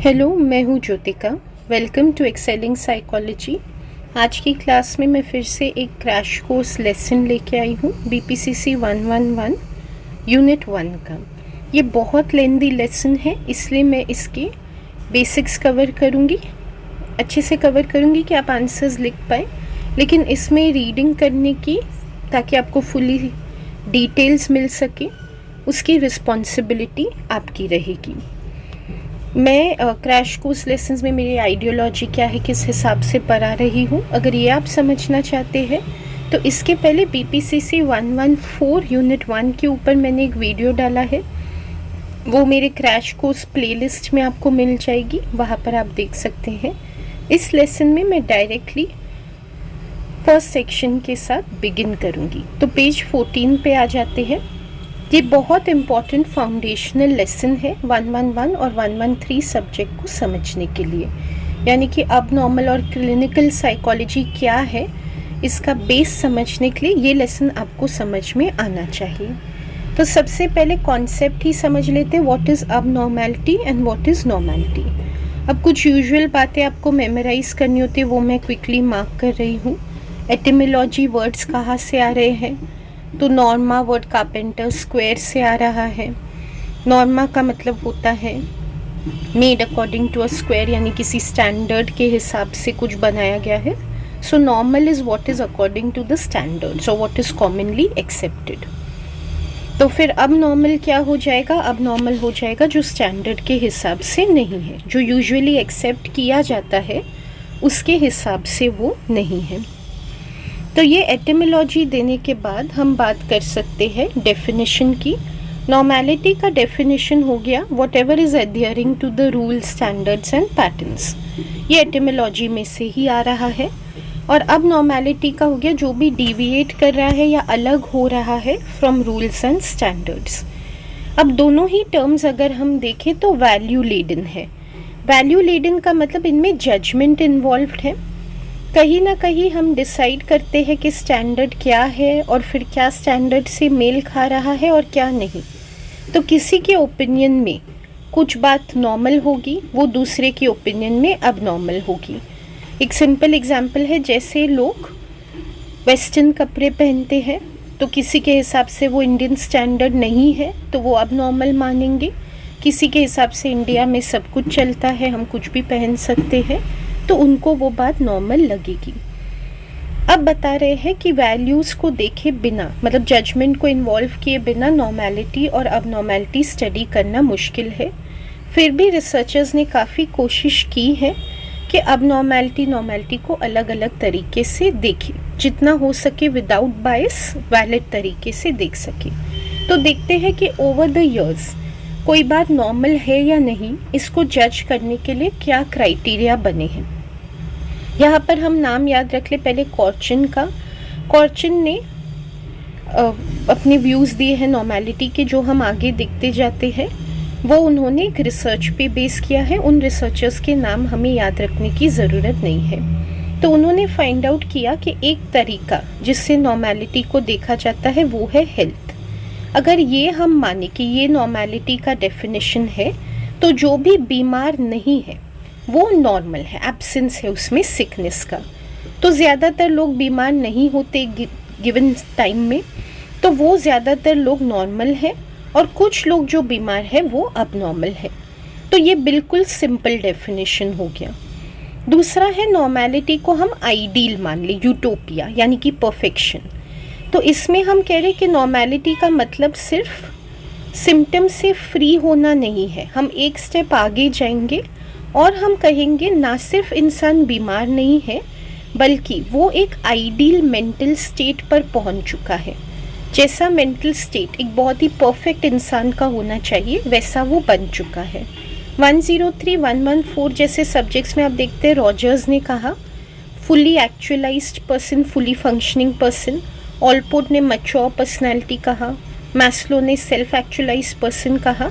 Hello, मैं हूँ Jyotika. Welcome to excelling psychology. आज की क्लास में मैं फिर से एक क्रैश कोर्स लेसन लेके आई हूँ बीपीसीसी 111 यूनिट 1 का। ये बहुत लेंदी लेसन है, इसलिए मैं इसके बेसिक्स कवर करूँगी, अच्छे से कवर करूँगी कि आप आंसर्स लिख पाए। लेकिन इसमें रीडिंग करने की, ताकि आपको फुली डिटेल्स मिल सके, उसकी रिस्पॉन्सिबिलिटी आपकी रहेगी। मैं क्रैश कोर्स लेसन्स में मेरी आइडियोलॉजी क्या है, किस हिसाब से पढ़ा रही हूँ, अगर ये आप समझना चाहते हैं तो इसके पहले बीपीसीसी 114 यूनिट 1 के ऊपर मैंने एक वीडियो डाला है। वो मेरे क्रैश कोर्स प्लेलिस्ट में आपको मिल जाएगी, वहाँ पर आप देख सकते हैं। इस लेसन में मैं डायरेक्टली फर्स्ट सेक्शन के साथ बिगिन करूँगी। तो पेज 14 पे आ जाते हैं। ये बहुत इम्पॉर्टेंट फाउंडेशनल लेसन है 111 और 113 सब्जेक्ट को समझने के लिए, यानी कि अब नॉर्मल और क्लिनिकल साइकोलॉजी क्या है, इसका बेस समझने के लिए ये लेसन आपको समझ में आना चाहिए। तो सबसे पहले कॉन्सेप्ट ही समझ लेते हैं, व्हाट इज़ अब normality and what is normality. अब कुछ यूजुअल बातें आपको मेमोराइज करनी होती है, वो मैं क्विकली मार्क कर रही हूँ। एटिमोलॉजी वर्ड्स कहाँ से आ रहे हैं, तो नॉर्मा वर्ड कारपेंटर स्क्वायर से आ रहा है। नॉर्मा का मतलब होता है made according to a square, यानी किसी स्टैंडर्ड के हिसाब से कुछ बनाया गया है। So normal is what is according to the standard, so what is commonly accepted. तो फिर अब नॉर्मल क्या हो जाएगा, अब नॉर्मल हो जाएगा जो स्टैंडर्ड के हिसाब से नहीं है, जो यूजुअली एक्सेप्ट किया जाता है उसके हिसाब से वो नहीं है। तो ये एटिमोलॉजी देने के बाद हम बात कर सकते हैं डेफिनेशन की। नॉर्मैलिटी का डेफिनेशन हो गया whatever is adhering to the rule, standards and patterns. ये एटिमोलॉजी में से ही आ रहा है। और अब नॉर्मैलिटी का हो गया जो भी डिविएट कर रहा है या अलग हो रहा है फ्रॉम रूल्स एंड स्टैंडर्ड्स। अब दोनों ही टर्म्स अगर हम देखें तो वैल्यू लेडन है। वैल्यू लेडन का मतलब इनमें जजमेंट इन्वॉल्व्ड है। कहीं ना कहीं हम डिसाइड करते हैं कि स्टैंडर्ड क्या है और फिर क्या स्टैंडर्ड से मेल खा रहा है और क्या नहीं। तो किसी के ओपिनियन में कुछ बात नॉर्मल होगी, वो दूसरे के ओपिनियन में अब नॉर्मल होगी। एक सिंपल एग्जांपल है, जैसे लोग वेस्टर्न कपड़े पहनते हैं तो किसी के हिसाब से वो इंडियन स्टैंडर्ड नहीं है तो वो अब नॉर्मल मानेंगे। किसी के हिसाब से इंडिया में सब कुछ चलता है, हम कुछ भी पहन सकते हैं, तो उनको वो बात नॉर्मल लगेगी। अब बता रहे हैं कि वैल्यूज़ को देखे बिना, मतलब जजमेंट को इन्वॉल्व किए बिना नॉर्मैलिटी और अब नॉर्मैलिटी स्टडी करना मुश्किल है। फिर भी रिसर्चर्स ने काफ़ी कोशिश की है कि अब नॉर्मैलिटी को अलग अलग तरीके से देखें, जितना हो सके विदाउट बायस वैलिड तरीके से देख सके। तो देखते हैं कि ओवर द ईयर्स कोई बात नॉर्मल है या नहीं, इसको जज करने के लिए क्या क्राइटेरिया बने हैं। यहाँ पर हम नाम याद रख ले पहले कॉर्चिन का। कॉर्चिन ने अपने व्यूज़ दिए हैं नॉर्मैलिटी के, जो हम आगे देखते जाते हैं। वो उन्होंने एक रिसर्च पे बेस किया है, उन रिसर्चर्स के नाम हमें याद रखने की ज़रूरत नहीं है। तो उन्होंने फाइंड आउट किया कि एक तरीका जिससे नॉर्मैलिटी को देखा जाता है वो है हेल्थ। अगर ये हम माने कि ये नॉर्मैलिटी का डेफिनेशन है तो जो भी बीमार नहीं है वो नॉर्मल है, एब्सेंस है उसमें सिकनेस का। तो ज़्यादातर लोग बीमार नहीं होते गिवन टाइम में, तो वो ज़्यादातर लोग नॉर्मल है, और कुछ लोग जो बीमार है वो अब नॉर्मल है। तो ये बिल्कुल सिंपल डेफिनेशन हो गया। दूसरा है नॉर्मैलिटी को हम आइडियल मान ले, यूटोपिया यानी कि परफेक्शन। तो इसमें हम कह रहे हैं कि नॉर्मैलिटी का मतलब सिर्फ सिम्टम से फ्री होना नहीं है। हम एक स्टेप आगे जाएंगे और हम कहेंगे ना सिर्फ इंसान बीमार नहीं है, बल्कि वो एक आइडियल मेंटल स्टेट पर पहुंच चुका है। जैसा मेंटल स्टेट एक बहुत ही परफेक्ट इंसान का होना चाहिए, वैसा वो बन चुका है। 103, 114 जैसे सब्जेक्ट्स में आप देखते हैं, रॉजर्स ने कहा fully actualised person, fully functioning person. Allport ने मैच्योर पर्सनैलिटी कहा। मैस्लो ने सेल्फ एक्चुअलाइज पर्सन कहा।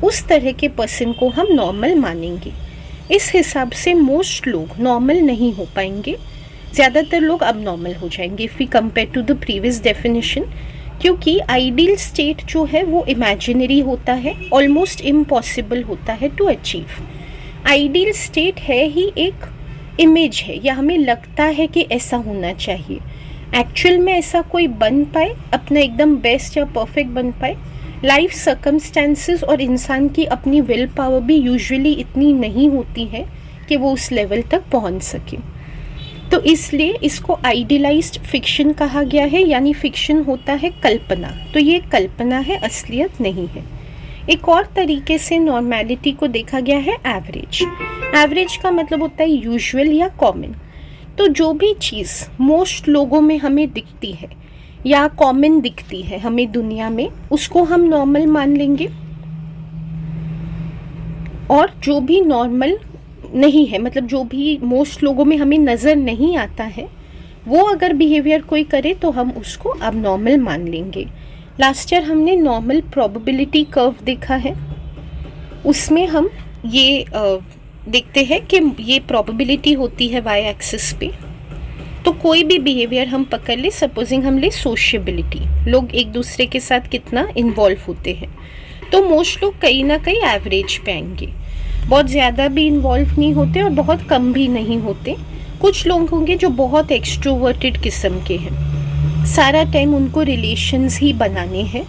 उस तरह के पर्सन को हम नॉर्मल मानेंगे। इस हिसाब से मोस्ट लोग नॉर्मल नहीं हो पाएंगे, ज़्यादातर लोग अब नॉर्मल हो जाएंगे if we compare to the previous definition, क्योंकि आइडियल स्टेट जो है वो इमेजिनरी होता है, ऑलमोस्ट इम्पॉसिबल होता है टू अचीव। आइडियल स्टेट है ही एक इमेज है, या हमें लगता है कि ऐसा होना चाहिए। एक्चुअल में ऐसा कोई बन पाए, अपना एकदम बेस्ट या परफेक्ट बन पाए, लाइफ सर्कमस्टेंसेस और इंसान की अपनी विल पावर भी यूजुअली इतनी नहीं होती है कि वो उस लेवल तक पहुंच सके। तो इसलिए इसको आइडियलाइज्ड फिक्शन कहा गया है, यानी फिक्शन होता है कल्पना, तो ये कल्पना है, असलियत नहीं है। एक और तरीके से नॉर्मेलिटी को देखा गया है एवरेज। एवरेज का मतलब होता है यूजुअल या कॉमन। तो जो भी चीज़ मोस्ट लोगों में हमें दिखती है या कॉमन दिखती है हमें दुनिया में, उसको हम नॉर्मल मान लेंगे। और जो भी नॉर्मल नहीं है, मतलब जो भी मोस्ट लोगों में हमें नज़र नहीं आता है, वो अगर बिहेवियर कोई करे तो हम उसको अब नॉर्मल मान लेंगे। लास्ट ईयर हमने नॉर्मल प्रोबेबिलिटी कर्व देखा है, उसमें हम ये देखते हैं कि ये प्रोबेबिलिटी होती है वाई एक्सिस पे। तो कोई भी बिहेवियर हम पकड़ ले, सपोजिंग हम ले सोशियबिलिटी, लोग एक दूसरे के साथ कितना इन्वॉल्व होते हैं, तो मोस्ट लोग कहीं ना कहीं एवरेज पे आएंगे। बहुत ज़्यादा भी इन्वॉल्व नहीं होते और बहुत कम भी नहीं होते। कुछ लोग होंगे जो बहुत एक्सट्रोवर्टेड किस्म के हैं, सारा टाइम उनको रिलेशंस ही बनाने हैं,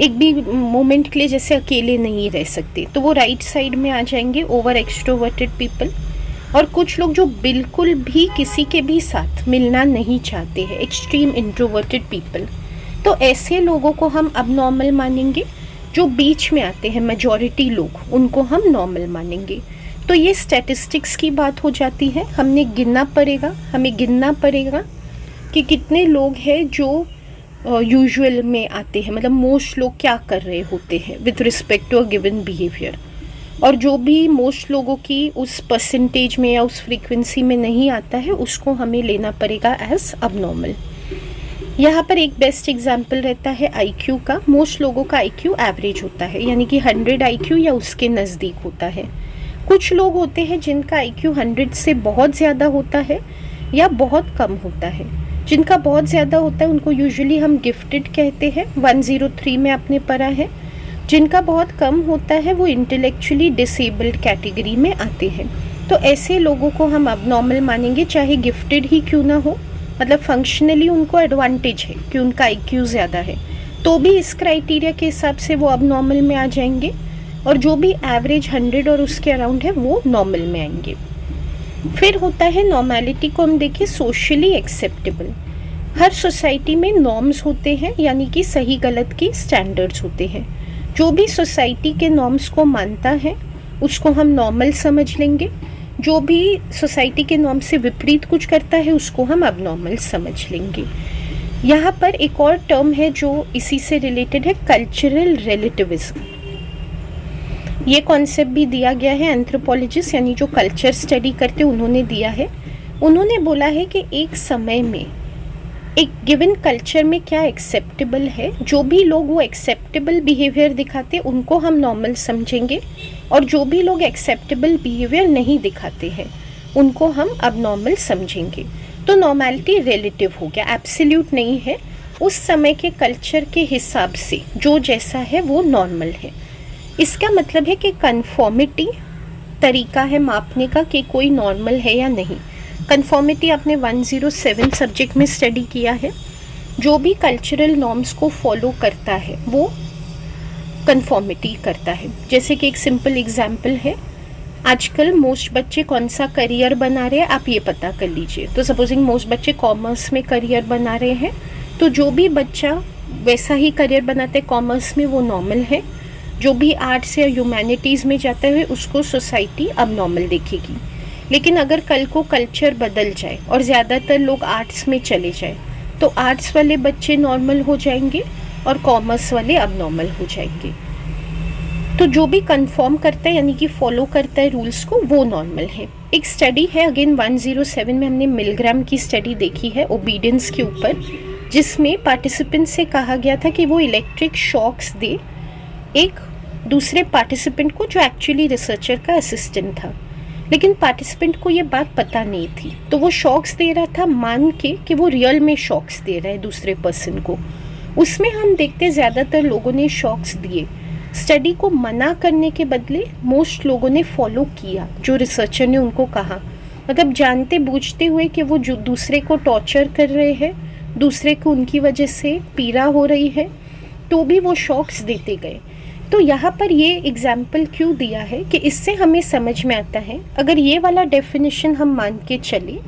एक भी मोमेंट के लिए जैसे अकेले नहीं रह सकते, तो वो राइट साइड में आ जाएंगे, ओवर एक्सट्रोवर्टेड पीपल। और कुछ लोग जो बिल्कुल भी किसी के भी साथ मिलना नहीं चाहते हैं, एक्सट्रीम इंट्रोवर्टेड पीपल, तो ऐसे लोगों को हम अब नॉर्मल मानेंगे। जो बीच में आते हैं मेजॉरिटी लोग, उनको हम नॉर्मल मानेंगे। तो ये स्टैटिस्टिक्स की बात हो जाती है, हमें गिनना पड़ेगा कि कितने लोग हैं जो यूजुअल में आते हैं, मतलब मोस्ट लोग क्या कर रहे होते हैं with respect to a given behaviour. और जो भी मोस्ट लोगों की उस परसेंटेज में या उस फ्रीक्वेंसी में नहीं आता है, उसको हमें लेना पड़ेगा एज अबनॉर्मल। यहाँ पर एक बेस्ट एग्जाम्पल रहता है आईक्यू का। मोस्ट लोगों का आईक्यू एवरेज होता है, यानी कि 100 आईक्यू या उसके नज़दीक होता है। कुछ लोग होते हैं जिनका आईक्यू 100 से बहुत ज़्यादा होता है या बहुत कम होता है। जिनका बहुत ज़्यादा होता है उनको यूजुअली हम गिफ्टेड कहते हैं, 103 में आपने पढ़ा है। जिनका बहुत कम होता है वो इंटेलेक्चुअली डिसेबल्ड कैटेगरी में आते हैं। तो ऐसे लोगों को हम अबनॉर्मल मानेंगे, चाहे गिफ्टेड ही क्यों ना हो, मतलब फंक्शनली उनको एडवांटेज है कि उनका आईक्यू ज़्यादा है, तो भी इस क्राइटेरिया के हिसाब से वो अबनॉर्मल में आ जाएंगे। और जो भी एवरेज 100 और उसके अराउंड है वो नॉर्मल में आएंगे। फिर होता है नॉर्मेलिटी को हम देखें सोशली एक्सेप्टेबल। हर सोसाइटी में नॉर्म्स होते हैं, यानी कि सही गलत की स्टैंडर्ड्स होते हैं। जो भी सोसाइटी के नॉर्म्स को मानता है उसको हम नॉर्मल समझ लेंगे। जो भी सोसाइटी के नॉर्म से विपरीत कुछ करता है उसको हम अबनॉर्मल समझ लेंगे। यहाँ पर एक और टर्म है जो इसी से रिलेटेड है, कल्चरल रिलेटिविज्म। ये कॉन्सेप्ट भी दिया गया है एंथ्रोपोलॉजिस्ट, यानी जो कल्चर स्टडी करते उन्होंने दिया है। उन्होंने बोला है कि एक समय में एक गिवन कल्चर में क्या एक्सेप्टेबल है, जो भी लोग वो एक्सेप्टेबल बिहेवियर दिखाते उनको हम नॉर्मल समझेंगे, और जो भी लोग एक्सेप्टेबल बिहेवियर नहीं दिखाते हैं उनको हम अबनॉर्मल समझेंगे। तो नॉर्मेलिटी रिलेटिव हो गया, एब्सोल्यूट नहीं है। उस समय के कल्चर के हिसाब से जो जैसा है वो नॉर्मल है। इसका मतलब है कि कन्फॉर्मिटी तरीका है मापने का कि कोई नॉर्मल है या नहीं। कन्फॉर्मिटी आपने 107 सब्जेक्ट में स्टडी किया है। जो भी कल्चरल नॉर्म्स को फॉलो करता है वो कन्फॉर्मिटी करता है। जैसे कि एक सिंपल एग्जाम्पल है, आजकल मोस्ट बच्चे कौन सा करियर बना रहे हैं आप ये पता कर लीजिए। तो सपोजिंग मोस्ट बच्चे कॉमर्स में करियर बना रहे हैं, तो जो भी बच्चा वैसा ही करियर बनाते हैं कॉमर्स में वो नॉर्मल है। जो भी आर्ट्स या ह्यूमैनिटीज़ में जाता है उसको सोसाइटी अब नॉर्मल देखेगी। लेकिन अगर कल को कल्चर बदल जाए और ज़्यादातर लोग आर्ट्स में चले जाए तो आर्ट्स वाले बच्चे नॉर्मल हो जाएंगे और कॉमर्स वाले अब नॉर्मल हो जाएंगे। तो जो भी कंफर्म करता है यानी कि फॉलो करता है रूल्स को वो नॉर्मल है। एक स्टडी है अगेन 107 में हमने मिलग्राम की स्टडी देखी है ओबीडियंस के ऊपर, जिसमें पार्टिसिपेंट से कहा गया था कि वो इलेक्ट्रिक शॉक्स दे एक दूसरे पार्टिसिपेंट को जो एक्चुअली रिसर्चर का असिस्टेंट था। लेकिन पार्टिसिपेंट को ये बात पता नहीं थी, तो वो शॉक्स दे रहा था मान के कि वो रियल में शॉक्स दे रहा है दूसरे पर्सन को। उसमें हम देखते ज़्यादातर लोगों ने शॉक्स दिए, स्टडी को मना करने के बदले मोस्ट लोगों ने फॉलो किया जो रिसर्चर ने उनको कहा। मतलब जानते बूझते हुए कि वो जो दूसरे को टॉर्चर कर रहे हैं, दूसरे को उनकी वजह से पीड़ा हो रही है, तो भी वो शॉक्स देते गए। तो यहाँ पर ये एग्जाम्पल क्यों दिया है कि इससे हमें समझ में आता है अगर ये वाला डेफिनेशन हम मान के चले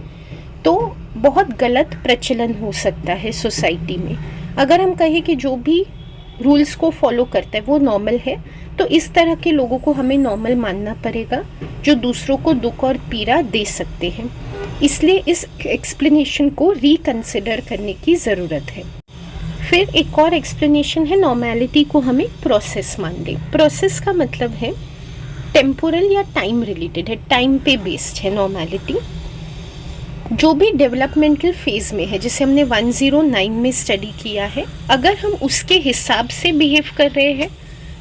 तो बहुत गलत प्रचलन हो सकता है सोसाइटी में। अगर हम कहें कि जो भी रूल्स को फॉलो करता है वो नॉर्मल है, तो इस तरह के लोगों को हमें नॉर्मल मानना पड़ेगा जो दूसरों को दुख और पीड़ा दे सकते हैं। इसलिए इस एक्सप्लेनेशन को रिकंसिडर करने की ज़रूरत है। फिर एक और एक्सप्लेनेशन है, नॉर्मैलिटी को हमें प्रोसेस मान लें। प्रोसेस का मतलब है टेम्पोरल या टाइम रिलेटेड है, टाइम पे बेस्ड है नॉर्मैलिटी। जो भी डेवलपमेंटल फेज में है, जैसे हमने 109 में स्टडी किया है, अगर हम उसके हिसाब से बिहेव कर रहे हैं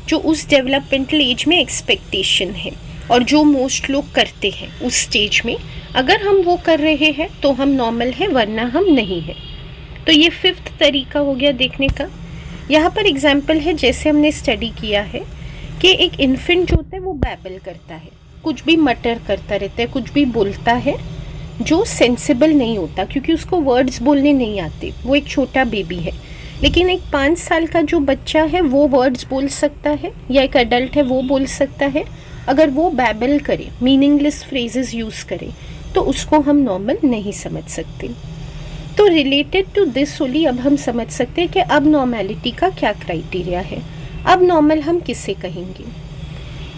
जो उस डेवलपमेंटल एज में एक्सपेक्टेशन है और जो मोस्ट लोग करते हैं उस स्टेज में, अगर हम वो कर रहे हैं तो हम नॉर्मल है, वरना हम नहीं है। तो ये 5th तरीका हो गया देखने का। यहाँ पर एग्जाम्पल है, जैसे हमने स्टडी किया है कि एक इन्फेंट जो होता है वो बैबल करता है, कुछ भी मटर करता रहता है, कुछ भी बोलता है जो सेंसिबल नहीं होता क्योंकि उसको वर्ड्स बोलने नहीं आते। वो एक छोटा बेबी है। लेकिन एक 5 साल का जो बच्चा है वो वर्ड्स बोल सकता है, या एक अडल्ट है वो बोल सकता है। अगर वो बैबल करे, मीनिंगलेस फ्रेजेस यूज़ करे, तो उसको हम नॉर्मल नहीं समझ सकते। तो रिलेटेड टू दिस ओनली अब हम समझ सकते हैं कि अब नॉर्मैलिटी का क्या क्राइटेरिया है। अब नॉर्मल हम किसे कहेंगे?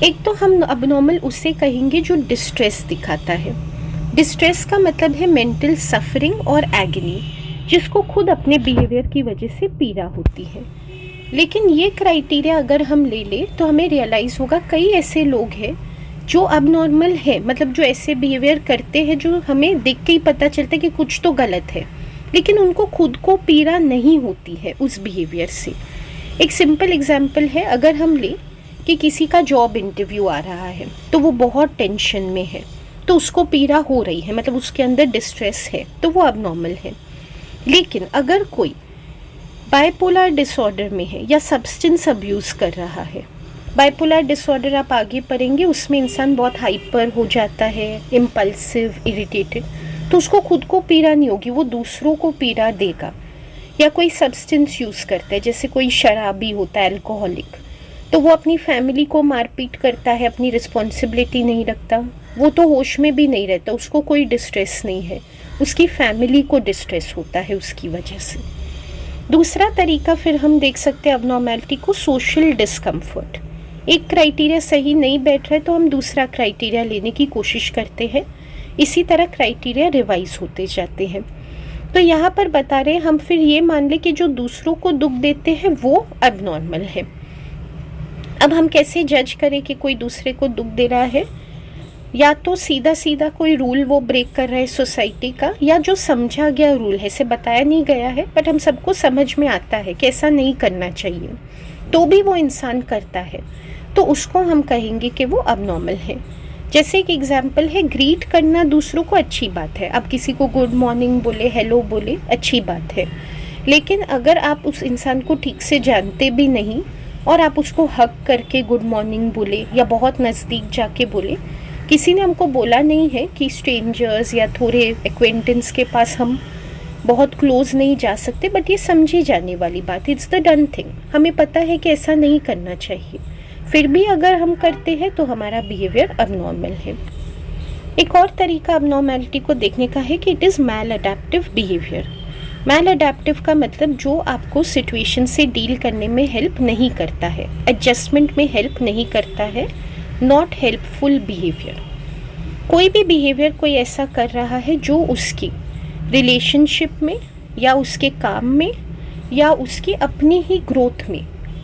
एक तो हम अब नॉर्मल उसे कहेंगे जो डिस्ट्रेस दिखाता है। डिस्ट्रेस का मतलब है मेंटल सफरिंग और एगनी, जिसको खुद अपने बिहेवियर की वजह से पीड़ा होती है। लेकिन ये क्राइटेरिया अगर हम ले ले तो हमें रियलाइज़ होगा कई ऐसे लोग हैं जो अब नॉर्मल है, मतलब जो ऐसे बिहेवियर करते हैं जो हमें देख के ही पता चलता है कि कुछ तो गलत है, लेकिन उनको खुद को पीड़ा नहीं होती है उस बिहेवियर से। एक सिंपल एग्जाम्पल है, अगर हम ले कि किसी का जॉब इंटरव्यू आ रहा है तो वो बहुत टेंशन में है, तो उसको पीड़ा हो रही है, मतलब उसके अंदर डिस्ट्रेस है, तो वो अब नॉर्मल है। लेकिन अगर कोई बाइपोलर डिसऑर्डर में है या सब्सटेंस अब्यूज़ कर रहा है, बाइपोलर डिसऑर्डर आप आगे पढ़ेंगे, उसमें इंसान बहुत हाइपर हो जाता है, इम्पल्सिव, इरिटेटेड, तो उसको खुद को पीड़ा नहीं होगी, वो दूसरों को पीड़ा देगा। या कोई सब्सटेंस यूज़ करता है, जैसे कोई शराबी होता है, अल्कोहलिक, तो वो अपनी फैमिली को मारपीट करता है, अपनी रिस्पॉन्सिबिलिटी नहीं रखता, वो तो होश में भी नहीं रहता, उसको कोई डिस्ट्रेस नहीं है, उसकी फैमिली को डिस्ट्रेस होता है उसकी वजह से। दूसरा तरीका फिर हम देख सकते हैं अबनॉर्मैलिटी को, सोशल डिस्कम्फर्ट। एक क्राइटेरिया सही नहीं बैठ रहा है तो हम दूसरा क्राइटेरिया लेने की कोशिश करते हैं, इसी तरह क्राइटेरिया रिवाइज होते जाते हैं। तो यहाँ पर बता रहे हैं हम फिर ये मान ले कि जो दूसरों को दुख देते हैं वो अबनॉर्मल है। अब हम कैसे जज करें कि कोई दूसरे को दुख दे रहा है? या तो सीधा सीधा कोई रूल वो ब्रेक कर रहा है सोसाइटी का, या जो समझा गया रूल है, इसे बताया नहीं गया है बट हम सबको समझ में आता है कि ऐसा नहीं करना चाहिए, तो भी वो इंसान करता है, तो उसको हम कहेंगे कि वो अबनॉर्मल है। जैसे एक एग्जाम्पल है, ग्रीट करना दूसरों को अच्छी बात है, आप किसी को गुड मॉर्निंग बोले, हेलो बोले, अच्छी बात है। लेकिन अगर आप उस इंसान को ठीक से जानते भी नहीं और आप उसको हक करके गुड मॉर्निंग बोले या बहुत नज़दीक जाके बोले, किसी ने हमको बोला नहीं है कि स्ट्रेंजर्स या थोड़े एक्वेंटेंस के पास हम बहुत क्लोज नहीं जा सकते, बट ये समझी जाने वाली बात, इट्स द डन थिंग, हमें पता है कि ऐसा नहीं करना चाहिए, फिर भी अगर हम करते हैं तो हमारा बिहेवियर अबनॉर्मल है। एक और तरीका अबनॉर्मैलिटी को देखने का है कि it is maladaptive behaviour. Maladaptive का मतलब जो आपको सिचुएशन से डील करने में हेल्प नहीं करता है, एडजस्टमेंट में हेल्प नहीं करता है, नॉट हेल्पफुल बिहेवियर। कोई भी बिहेवियर कोई ऐसा कर रहा है जो उसकी रिलेशनशिप में या उसके काम में या उसकी अपनी ही ग्रोथ में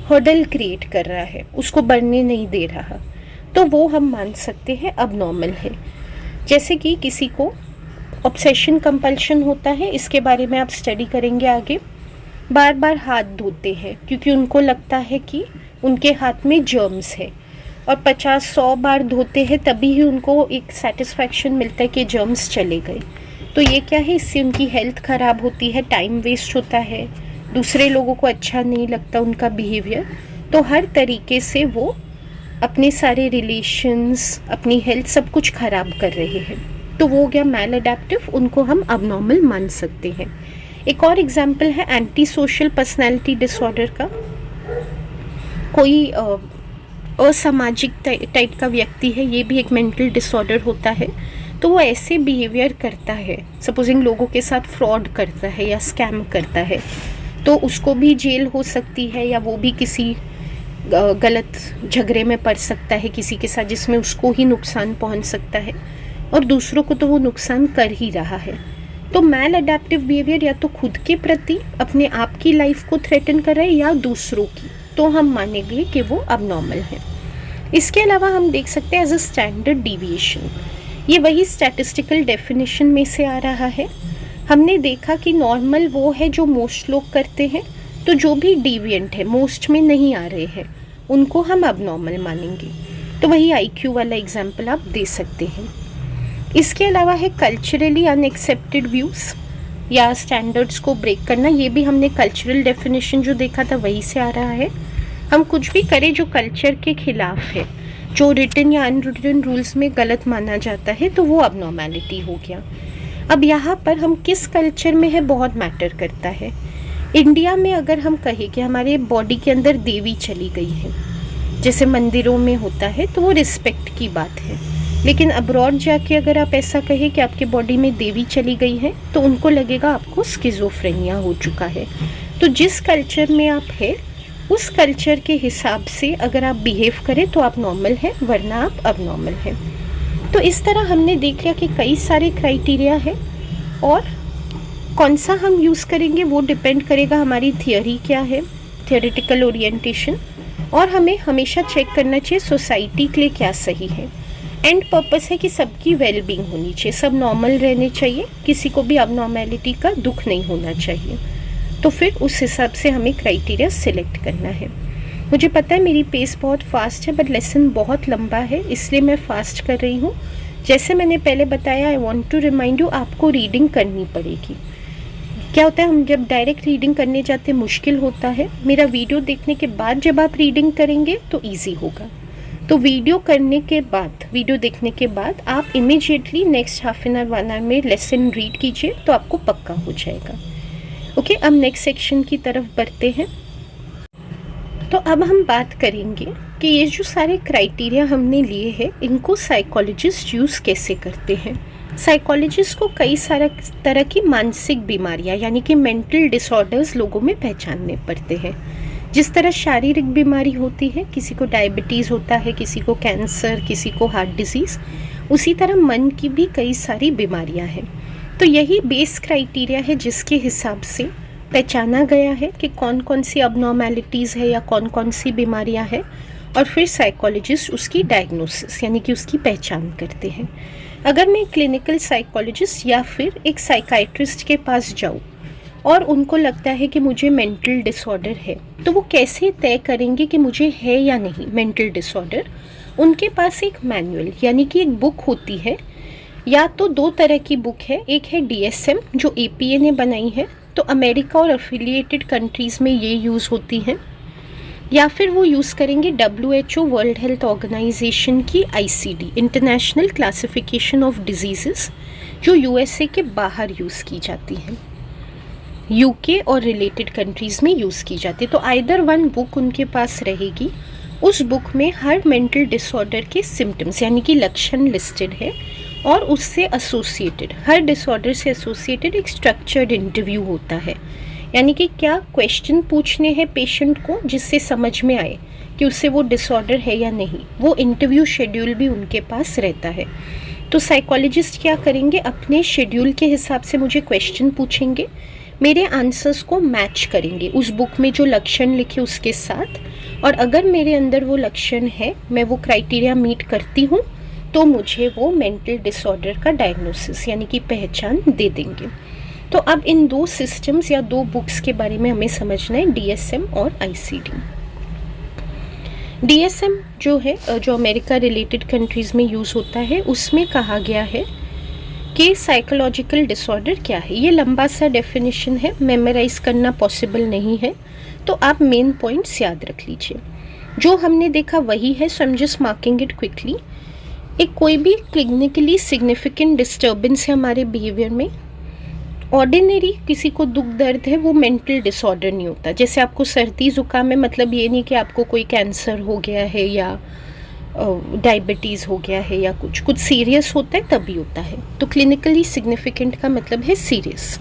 हर्डल क्रिएट कर रहा है, उसको बढ़ने नहीं दे रहा, तो वो हम मान सकते हैं अबनॉर्मल है। जैसे कि किसी को ऑब्सेशन कंपल्शन होता है, इसके बारे में आप स्टडी करेंगे आगे, बार बार हाथ धोते हैं क्योंकि उनको लगता है कि उनके हाथ में जर्म्स है, और 50-100 बार धोते हैं तभी ही उनको एक सेटिस्फैक्शन मिलता है कि जर्म्स चले गए। तो ये क्या है, इससे उनकी हेल्थ ख़राब होती है, टाइम वेस्ट होता है, दूसरे लोगों को अच्छा नहीं लगता उनका बिहेवियर, तो हर तरीके से वो अपने सारे रिलेशंस, अपनी हेल्थ सब कुछ ख़राब कर रहे हैं, तो वो हो गया मैल अडेप्टिव, उनको हम अबनॉर्मल मान सकते हैं। एक और एग्जाम्पल है एंटी सोशल पर्सनैलिटी डिसऑर्डर का। कोई असामाजिक टाइप का व्यक्ति है, ये भी एक मेंटल डिसऑर्डर होता है। तो वो ऐसे बिहेवियर करता है, सपोजिंग लोगों के साथ फ्रॉड करता है या स्कैम करता है, तो उसको भी जेल हो सकती है, या वो भी किसी गलत झगड़े में पड़ सकता है किसी के साथ, जिसमें उसको ही नुकसान पहुंच सकता है और दूसरों को तो वो नुकसान कर ही रहा है। तो मैल अडेप्टिव बिहेवियर या तो खुद के प्रति अपने आप की लाइफ को थ्रेटन कर रहा है या दूसरों की, तो हम मानेंगे कि वो अबनॉर्मल है। इसके अलावा हम देख सकते हैं एज अ स्टैंडर्ड डिविएशन, ये वही स्टैटिस्टिकल डेफिनेशन में से आ रहा है। हमने देखा कि नॉर्मल वो है जो मोस्ट लोग करते हैं, तो जो भी डिविएंट है, मोस्ट में नहीं आ रहे हैं, उनको हम अबनॉर्मल मानेंगे। तो वही IQ वाला एग्जाम्पल आप दे सकते हैं। इसके अलावा है कल्चरली अनएक्सेप्टेड व्यूज़ या स्टैंडर्ड्स को ब्रेक करना, ये भी हमने कल्चरल डेफिनेशन जो देखा था वहीं से आ रहा है। हम कुछ भी करें जो कल्चर के खिलाफ है, जो रिटन या अनरिटन रूल्स में गलत माना जाता है, तो वो अबनॉर्मैलिटी हो गया। अब यहाँ पर हम किस कल्चर में है बहुत मैटर करता है। इंडिया में अगर हम कहें कि हमारे बॉडी के अंदर देवी चली गई है, जैसे मंदिरों में होता है, तो वो रिस्पेक्ट की बात है। लेकिन अब्रॉड जाके अगर आप ऐसा कहें कि आपके बॉडी में देवी चली गई है, तो उनको लगेगा आपको स्किज़ोफ्रेनिया हो चुका है। तो जिस कल्चर में आप है, उस कल्चर के हिसाब से अगर आप बिहेव करें तो आप नॉर्मल हैं, वरना आप अबनॉर्मल हैं। तो इस तरह हमने देख लिया कि कई सारे क्राइटेरिया है, और कौन सा हम यूज़ करेंगे वो डिपेंड करेगा हमारी थियोरी क्या है, थियोरेटिकल ओरिएंटेशन, और हमें हमेशा चेक करना चाहिए सोसाइटी के लिए क्या सही है। एंड पर्पस है कि सबकी वेलबींग होनी चाहिए, सब नॉर्मल रहने चाहिए, किसी को भी अबनॉर्मैलिटी का दुख नहीं होना चाहिए। तो फिर उस हिसाब से हमें क्राइटेरिया सिलेक्ट करना है। मुझे पता है मेरी पेस बहुत फास्ट है, बट लेसन बहुत लंबा है, इसलिए मैं फास्ट कर रही हूँ। जैसे मैंने पहले बताया, I want to remind you, आपको रीडिंग करनी पड़ेगी। क्या होता है, हम जब डायरेक्ट रीडिंग करने जाते हैं मुश्किल होता है, मेरा वीडियो देखने के बाद जब आप रीडिंग करेंगे तो ईजी होगा। तो वीडियो देखने के बाद आप immediately next half an hour 1 hour में लेसन रीड कीजिए, तो आपको पक्का हो जाएगा। ओके, अब नेक्स्ट सेक्शन की तरफ बढ़ते हैं। तो अब हम बात करेंगे कि ये जो सारे क्राइटेरिया हमने लिए हैं, इनको साइकोलॉजिस्ट यूज़ कैसे करते हैं। साइकोलॉजिस्ट को कई सारा तरह की मानसिक बीमारियां यानी कि मेंटल डिसऑर्डर्स लोगों में पहचानने पड़ते हैं। जिस तरह शारीरिक बीमारी होती है, किसी को डायबिटीज़ होता है, किसी को कैंसर, किसी को हार्ट डिजीज़, उसी तरह मन की भी कई सारी बीमारियां हैं। तो यही बेस क्राइटेरिया है जिसके हिसाब से पहचाना गया है कि कौन कौन सी अबनॉर्मैलिटीज़ है या कौन कौन सी बीमारियां हैं, और फिर साइकोलॉजिस्ट उसकी डायग्नोसिस यानी कि उसकी पहचान करते हैं। अगर मैं क्लिनिकल साइकोलॉजिस्ट या फिर एक साइकाइट्रिस्ट के पास जाऊँ और उनको लगता है कि मुझे मेंटल डिसऑर्डर है, तो वो कैसे तय करेंगे कि मुझे है या नहीं मेंटल डिसऑर्डर। उनके पास एक मैनुअल यानी कि एक बुक होती है, या तो 2 तरह की बुक है। एक है DSM जो APA ने बनाई है, तो अमेरिका और एफिलिएटेड कंट्रीज़ में ये यूज़ होती हैं, या फिर वो यूज़ करेंगे WHO वर्ल्ड हेल्थ ऑर्गेनाइजेशन की ICD international classification of diseases, जो USA के बाहर यूज़ की जाती हैं, UK और रिलेटेड कंट्रीज़ में यूज़ की जाती है। तो आइदर वन बुक उनके पास रहेगी। उस बुक में हर मेंटल डिसऑर्डर के सिम्टम्स यानी कि लक्षण लिस्टेड है, और उससे एसोसिएटेड, हर डिसऑर्डर से एसोसिएटेड एक स्ट्रक्चर्ड इंटरव्यू होता है। यानी कि क्या क्वेश्चन पूछने हैं पेशेंट को जिससे समझ में आए कि उससे वो डिसऑर्डर है या नहीं, वो इंटरव्यू शेड्यूल भी उनके पास रहता है। तो साइकोलॉजिस्ट क्या करेंगे, अपने शेड्यूल के हिसाब से मुझे क्वेश्चन पूछेंगे, मेरे आंसर्स को मैच करेंगे उस बुक में जो लक्षण लिखे उसके साथ, और अगर मेरे अंदर वो लक्षण है, मैं वो क्राइटेरिया मीट करती हूँ, तो मुझे वो मेंटल डिसऑर्डर का डायग्नोसिस यानी कि पहचान दे देंगे। तो अब इन 2 सिस्टम्स या 2 बुक्स के बारे में हमें समझना है, DSM और ICD। DSM जो है, जो अमेरिका रिलेटेड कंट्रीज़ में यूज़ होता है, उसमें कहा गया है कि साइकोलॉजिकल डिसऑर्डर क्या है। ये लंबा सा डेफिनेशन है, मेमोराइज करना पॉसिबल नहीं है, तो आप मेन पॉइंट्स याद रख लीजिए। जो हमने देखा वही है, so I am just marking it quickly. एक कोई भी क्लिनिकली सिग्निफिकेंट डिस्टर्बेंस है हमारे बिहेवियर में, ऑर्डिनरी किसी को दुख दर्द है, वो मेंटल डिसऑर्डर नहीं होता। जैसे आपको सर्दी ज़ुकाम है, मतलब ये नहीं कि आपको कोई कैंसर हो गया है या डायबिटीज़ हो गया है या कुछ सीरियस होता है तभी होता है। तो क्लिनिकली सिग्निफिकेंट का मतलब है सीरियस।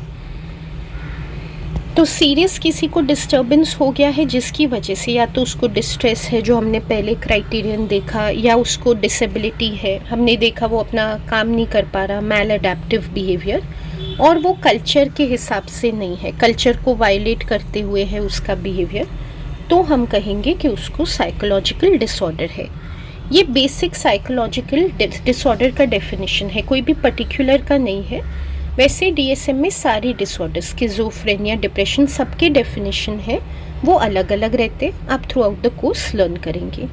तो सीरियस किसी को डिस्टर्बेंस हो गया है जिसकी वजह से या तो उसको डिस्ट्रेस है, जो हमने पहले क्राइटेरियन देखा, या उसको डिसेबिलिटी है, हमने देखा वो अपना काम नहीं कर पा रहा, मैल अडेप्टिव बिहेवियर, और वो कल्चर के हिसाब से नहीं है, कल्चर को वायलेट करते हुए है उसका बिहेवियर, तो हम कहेंगे कि उसको साइकोलॉजिकल डिसऑर्डर है। ये बेसिक साइकोलॉजिकल डिसऑर्डर का डेफिनेशन है, कोई भी पर्टिकुलर का नहीं है। वैसे डीएसएम में सारे डिसऑर्डर्स, स्किज़ोफ्रेनिया, डिप्रेशन, सबके डेफिनेशन है, वो अलग अलग रहते, आप through out the course learn करेंगे।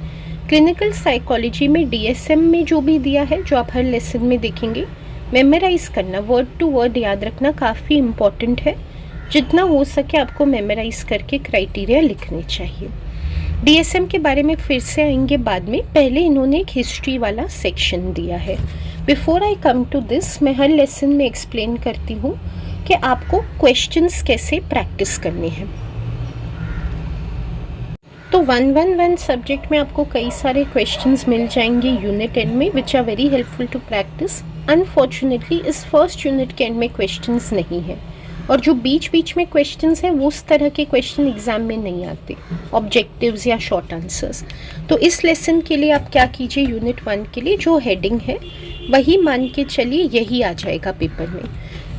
क्लिनिकल साइकोलॉजी में डीएसएम में जो भी दिया है, जो आप हर लेसन में देखेंगे, मेमोराइज करना, वर्ड टू वर्ड याद रखना काफ़ी इम्पॉर्टेंट है। जितना हो सके आपको मेमोराइज करके क्राइटेरिया लिखने चाहिए। डीएसएम के बारे में फिर से आएंगे बाद में, पहले इन्होंने एक हिस्ट्री वाला सेक्शन दिया है। Before I come to this, मैं हर लेसन में एक्सप्लेन करती हूँ कि आपको क्वेश्चंस कैसे प्रैक्टिस करने हैं। तो 111 सब्जेक्ट में आपको कई सारे क्वेश्चंस मिल जाएंगे यूनिट एंड में, which are very helpful to practice. Unfortunately इस फर्स्ट यूनिट के एंड में क्वेश्चंस नहीं है, और जो बीच बीच में क्वेश्चंस हैं वो उस तरह के क्वेश्चन एग्जाम में नहीं आते, ऑब्जेक्टिव्स या शॉर्ट आंसर्स। तो इस लेसन के लिए आप क्या कीजिए, यूनिट 1 के लिए जो हेडिंग है वही मान के चलिए यही आ जाएगा पेपर में।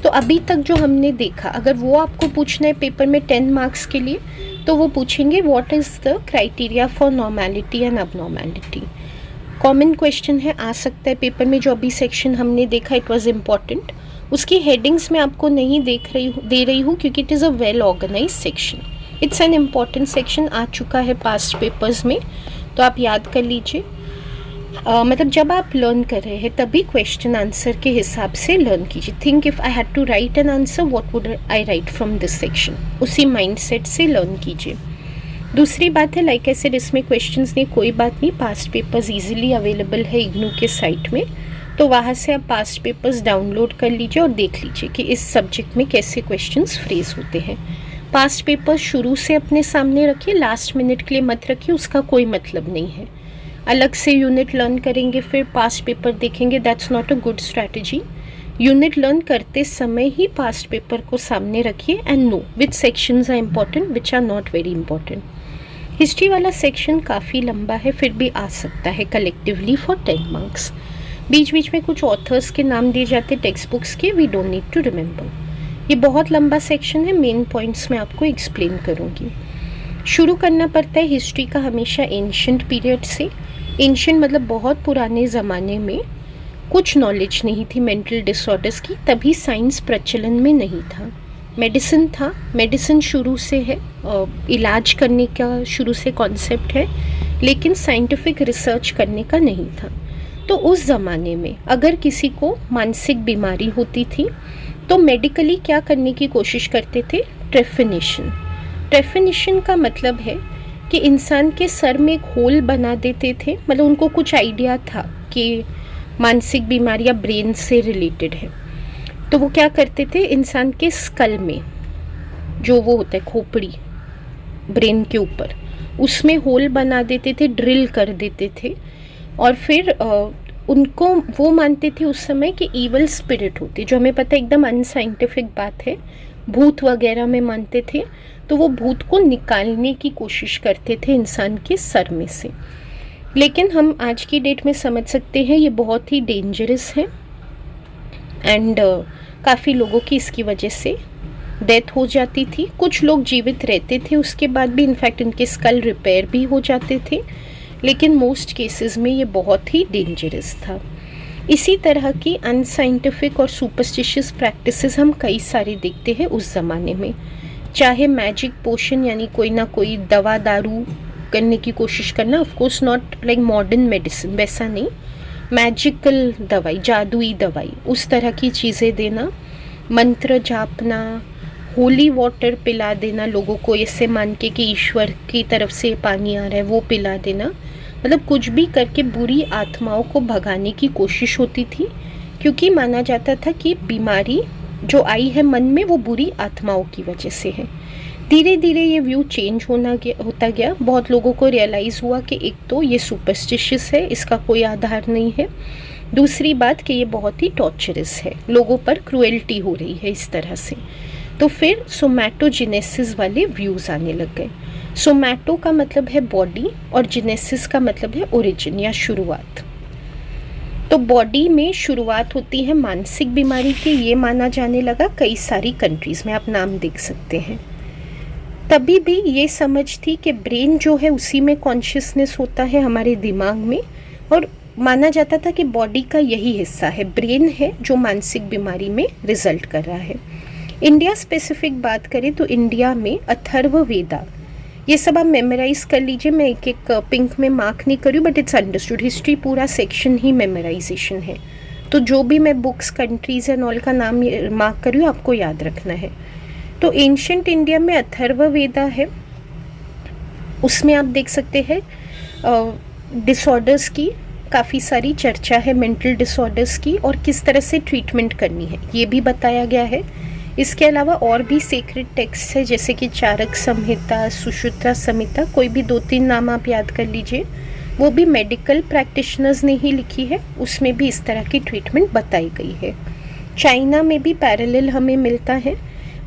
तो अभी तक जो हमने देखा, अगर वो आपको पूछना है पेपर में 10 मार्क्स के लिए, तो वो पूछेंगे what is the criteria for normality and अबनॉर्मैलिटी। Common question है, आ सकता है पेपर में। जो अभी सेक्शन हमने देखा इट वाज इम्पॉर्टेंट, उसकी हेडिंग्स में आपको नहीं दे रही हूँ क्योंकि it is a well organise section. It's an important section, आ चुका है पास्ट पेपर्स में, तो आप याद कर लीजिए। मतलब जब आप लर्न कर रहे हैं तभी क्वेश्चन आंसर के हिसाब से लर्न कीजिए। Think if I had to write an answer what would I write from this section, उसी माइंडसेट से लर्न कीजिए। दूसरी बात है, लाइक आई सेड, इसमें क्वेश्चंस नहीं, कोई बात नहीं, पास्ट पेपर्स इजीली अवेलेबल है इग्नू के साइट में, तो वहाँ से आप पास्ट पेपर्स डाउनलोड कर लीजिए और देख लीजिए कि इस सब्जेक्ट में कैसे क्वेश्चंस फ्रेज होते हैं। पास्ट पेपर्स शुरू से अपने सामने रखिए, लास्ट मिनट के लिए मत रखिए, उसका कोई मतलब नहीं है। अलग से यूनिट लर्न करेंगे फिर पास्ट पेपर देखेंगे, that's not a good strategy. Unit learn करते समय ही पास्ट पेपर को सामने रखिए and know which sections are important, which are not very important. History वाला सेक्शन काफ़ी लंबा है, फिर भी आ सकता है कलेक्टिवली फॉर 10 मार्क्स। बीच बीच में कुछ ऑथर्स के नाम दिए जाते टेक्स्ट बुक्स के, we don't need to remember. ये बहुत लंबा सेक्शन है, मेन पॉइंट्स मैं आपको एक्सप्लेन करूँगी। शुरू करना पड़ता है हिस्ट्री का हमेशा एंशिएंट पीरियड से। एंशिएंट मतलब बहुत पुराने ज़माने में कुछ नॉलेज नहीं थी मेंटल डिसऑर्डर्स की, तभी साइंस प्रचलन में नहीं था। मेडिसिन था, मेडिसिन शुरू से है, इलाज करने का शुरू से कॉन्सेप्ट है, लेकिन साइंटिफिक रिसर्च करने का नहीं था। तो उस ज़माने में अगर किसी को मानसिक बीमारी होती थी तो मेडिकली क्या करने की कोशिश करते थे, ट्रेफिनेशन। ट्रेफिनेशन का मतलब है कि इंसान के सर में एक होल बना देते थे, मतलब उनको कुछ आइडिया था कि मानसिक बीमारियां ब्रेन से रिलेटेड है, तो वो क्या करते थे, इंसान के स्कल में जो वो होता है खोपड़ी ब्रेन के ऊपर, उसमें होल बना देते थे, ड्रिल कर देते थे, और फिर उनको वो मानते थे उस समय कि ईवल स्पिरिट होती, जो हमें पता है एकदम अनसाइंटिफिक बात है, भूत वगैरह में मानते थे, तो वो भूत को निकालने की कोशिश करते थे इंसान के सर में से। लेकिन हम आज की डेट में समझ सकते हैं ये बहुत ही डेंजरस है, एंड काफ़ी लोगों की इसकी वजह से डेथ हो जाती थी। कुछ लोग जीवित रहते थे उसके बाद भी, इनफैक्ट इनके स्कल रिपेयर भी हो जाते थे, लेकिन मोस्ट केसेस में ये बहुत ही डेंजरस था। इसी तरह की अनसाइंटिफिक और सुपरस्टिशियस प्रैक्टिसेस हम कई सारे देखते हैं उस ज़माने में, चाहे मैजिक पोशन यानी कोई ना कोई दवा दारू करने की कोशिश करना, of course not like modern medicine, वैसा नहीं, मैजिकल दवाई, जादुई दवाई, उस तरह की चीज़ें देना, मंत्र जापना, होली वाटर पिला देना लोगों को, ऐसे मान के कि ईश्वर की तरफ से पानी आ रहा है, वो पिला देना। मतलब कुछ भी करके बुरी आत्माओं को भगाने की कोशिश होती थी, क्योंकि माना जाता था कि बीमारी जो आई है मन में वो बुरी आत्माओं की वजह से है। धीरे धीरे ये व्यू चेंज होता गया। बहुत लोगों को रियलाइज़ हुआ कि एक तो ये सुपरस्टिशियस है, इसका कोई आधार नहीं है, दूसरी बात कि ये बहुत ही टॉर्चरस है, लोगों पर क्रुएल्टी हो रही है इस तरह से। तो फिर सोमैटोजेनेसिस वाले व्यूज़ आने लग गए। सोमैटो का मतलब है बॉडी और जेनेसिस का मतलब है ओरिजिन या शुरुआत। तो बॉडी में शुरुआत होती है मानसिक बीमारी की, ये माना जाने लगा कई सारी कंट्रीज़ में, आप नाम देख सकते हैं। तभी भी ये समझ थी कि ब्रेन जो है उसी में कॉन्शियसनेस होता है, हमारे दिमाग में, और माना जाता था कि बॉडी का यही हिस्सा है, ब्रेन है जो मानसिक बीमारी में रिजल्ट कर रहा है। इंडिया स्पेसिफिक बात करें तो इंडिया में अथर्ववेदा, ये सब आप मेमोराइज कर लीजिए। मैं एक एक पिंक में मार्क नहीं करूँ, बट इट्स अंडरस्टूड। हिस्ट्री पूरा सेक्शन ही मेमोराइजेशन है, तो जो भी मैं बुक्स, कंट्रीज एंड ऑल का नाम मार्क कर रही हूँ आपको याद रखना है। तो एंशंट इंडिया में अथर्ववेदा है, उसमें आप देख सकते हैं डिसऑर्डर्स की काफ़ी सारी चर्चा है, मेंटल डिसऑर्डर्स की, और किस तरह से ट्रीटमेंट करनी है ये भी बताया गया है। इसके अलावा और भी सीक्रेट टेक्स्ट है, जैसे कि चारक संहिता, सुश्रुता संहिता, कोई भी 2-3 नाम आप याद कर लीजिए, वो भी मेडिकल प्रैक्टिशनर्स ने ही लिखी है, उसमें भी इस तरह की ट्रीटमेंट बताई गई है। चाइना में भी पैरेलल हमें मिलता है,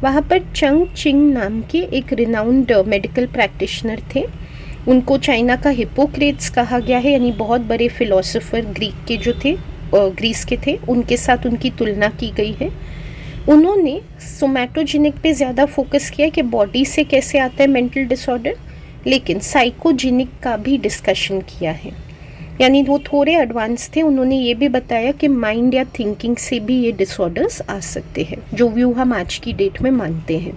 वहाँ पर चंग चिंग नाम के एक रिनाउंड मेडिकल प्रैक्टिशनर थे, उनको चाइना का हिपोक्रेट्स कहा गया है, यानी बहुत बड़े फिलोसोफर ग्रीक के जो थे, ग्रीस के थे, उनके साथ उनकी तुलना की गई है। उन्होंने सोमैटोजेनिक पे ज़्यादा फोकस किया कि बॉडी से कैसे आता है मेंटल डिसऑर्डर, लेकिन साइकोजेनिक का भी डिस्कशन किया है, यानी वो थोड़े एडवांस थे। उन्होंने ये भी बताया कि माइंड या थिंकिंग से भी ये डिसऑर्डर्स आ सकते हैं, जो व्यू हम आज की डेट में मानते हैं।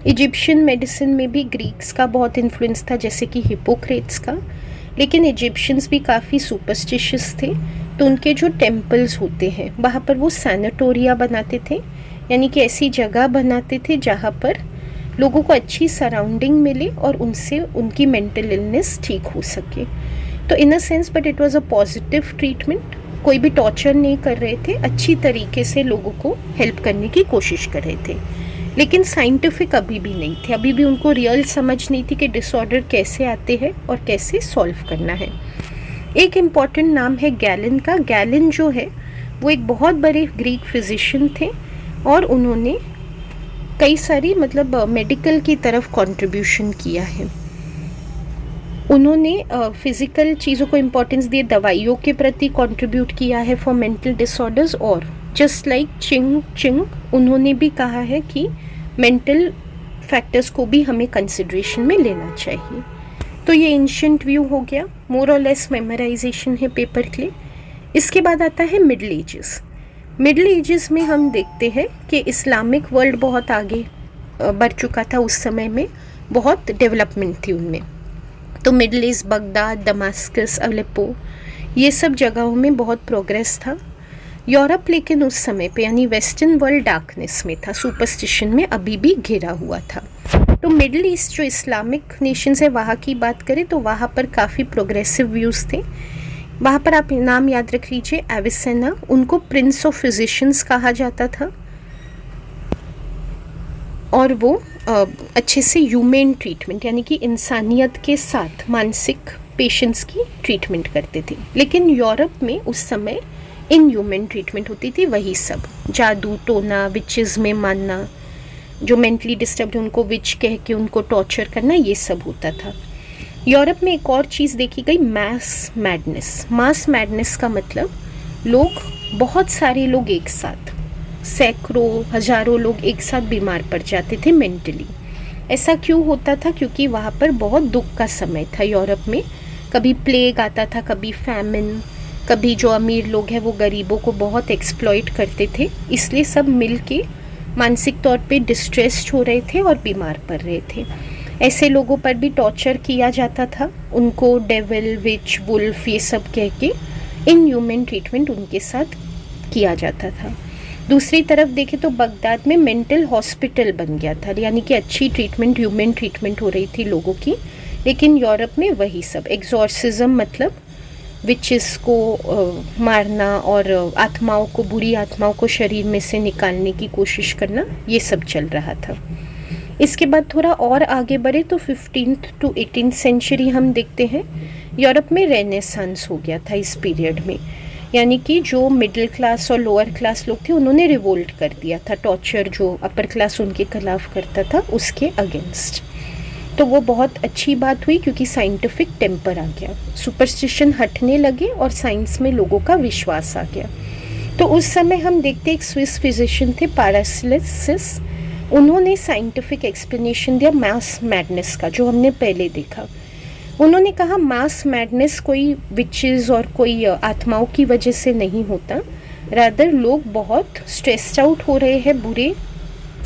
इजिप्शियन मेडिसिन में भी ग्रीक्स का बहुत इन्फ्लुएंस था, जैसे कि हिपोक्रेट्स का, लेकिन इजिप्शियंस भी काफ़ी सुपरस्टिशियस थे, तो उनके जो टेम्पल्स होते हैं वहाँ पर वो सैनाटोरिया बनाते थे, यानी कि ऐसी जगह बनाते थे जहाँ पर लोगों को अच्छी सराउंडिंग मिले और उनसे उनकी मेंटल इलनेस ठीक हो सके। तो in a sense, but it was a positive treatment, कोई भी टॉर्चर नहीं कर रहे थे, अच्छी तरीके से लोगों को हेल्प करने की कोशिश कर रहे थे, लेकिन साइंटिफिक अभी भी नहीं थे, अभी भी उनको रियल समझ नहीं थी कि डिसऑर्डर कैसे आते हैं और कैसे सॉल्व करना है। एक इम्पॉर्टेंट नाम है गैलन का। गैलन जो है वो एक बहुत बड़े ग्रीक फिजिशियन थे, और उन्होंने कई सारी मेडिकल की तरफ कंट्रीब्यूशन किया है। उन्होंने फिज़िकल चीज़ों को इम्पोर्टेंस दिए, दवाइयों के प्रति कंट्रीब्यूट किया है फॉर मेंटल डिसऑर्डर्स, और जस्ट लाइक चिंग चिंग उन्होंने भी कहा है कि मेंटल फैक्टर्स को भी हमें कंसिडरेशन में लेना चाहिए। तो ये एंशिएंट व्यू हो गया, मोर और लेस मेमोराइजेशन है पेपर के लिए। इसके बाद आता है मिडल एजेस। मिडल एजेस में हम देखते हैं कि इस्लामिक वर्ल्ड बहुत आगे बढ़ चुका था, उस समय में बहुत डेवलपमेंट थी उनमें। तो middle east, Baghdad, Damascus, Aleppo, ये सब जगहों में बहुत प्रोग्रेस था। यूरोप लेकिन उस समय पे, यानी वेस्टर्न वर्ल्ड डार्कनेस में था, सुपरस्टिशन में अभी भी घिरा हुआ था। तो मिडल ईस्ट जो इस्लामिक नेशंस है वहाँ की बात करें तो वहाँ पर काफ़ी प्रोग्रेसिव व्यूज़ थे। वहाँ पर आप नाम याद रख लीजिए, एविसेना, उनको प्रिंस ऑफ फिजिशियंस कहा जाता था, और वो अच्छे से ह्यूमन ट्रीटमेंट, यानी कि इंसानियत के साथ मानसिक पेशेंट्स की ट्रीटमेंट करते थे। लेकिन यूरोप में उस समय इनह्यूमन ट्रीटमेंट होती थी, वही सब जादू टोना, विचेस में मानना, जो मेंटली डिस्टर्ब्ड है उनको विच कह के उनको टॉर्चर करना, ये सब होता था। यूरोप में एक और चीज़ देखी गई, मास मैडनेस। मास मैडनेस का मतलब बहुत सारे लोग एक साथ, सैकड़ों हजारों लोग एक साथ बीमार पड़ जाते थे मेंटली। ऐसा क्यों होता था? क्योंकि वहाँ पर बहुत दुख का समय था यूरोप में, कभी प्लेग आता था, कभी फैमिन, कभी जो अमीर लोग हैं वो गरीबों को बहुत एक्सप्लॉइट करते थे, इसलिए सब मिल के मानसिक तौर पे डिस्ट्रेस्ड हो रहे थे और बीमार पड़ रहे थे। ऐसे लोगों पर भी टॉर्चर किया जाता था, उनको डेविल, विच, वुल्फ ये सब कह के इनह्यूमन ट्रीटमेंट उनके साथ किया जाता था। दूसरी तरफ देखें तो बगदाद में मेंटल हॉस्पिटल बन गया था, यानी कि अच्छी ट्रीटमेंट, ह्यूमन ट्रीटमेंट हो रही थी लोगों की। लेकिन यूरोप में वही सब एक्सॉर्सिज्म, मतलब विचेस को मारना और आत्माओं को, बुरी आत्माओं को शरीर में से निकालने की कोशिश करना, ये सब चल रहा था। इसके बाद थोड़ा और आगे बढ़े तो 15th to 18th सेंचुरी हम देखते हैं यूरोप में रेनेसांस हो गया था इस पीरियड में, यानी कि जो मिडिल क्लास और लोअर क्लास लोग थे उन्होंने रिवोल्ट कर दिया था, टॉर्चर जो अपर क्लास उनके खिलाफ करता था उसके अगेंस्ट। तो वो बहुत अच्छी बात हुई क्योंकि साइंटिफिक टेम्पर आ गया, सुपरस्टिशन हटने लगे और साइंस में लोगों का विश्वास आ गया। तो उस समय हम देखते एक स्विस फिजिशियन थे पैरासिलिस, उन्होंने साइंटिफिक एक्सप्लेनेशन दिया मास मैडनेस का, जो हमने पहले देखा। उन्होंने कहा मास मैडनेस कोई विचेस और कोई आत्माओं की वजह से नहीं होता, रादर लोग बहुत स्ट्रेस्ड आउट हो रहे हैं बुरे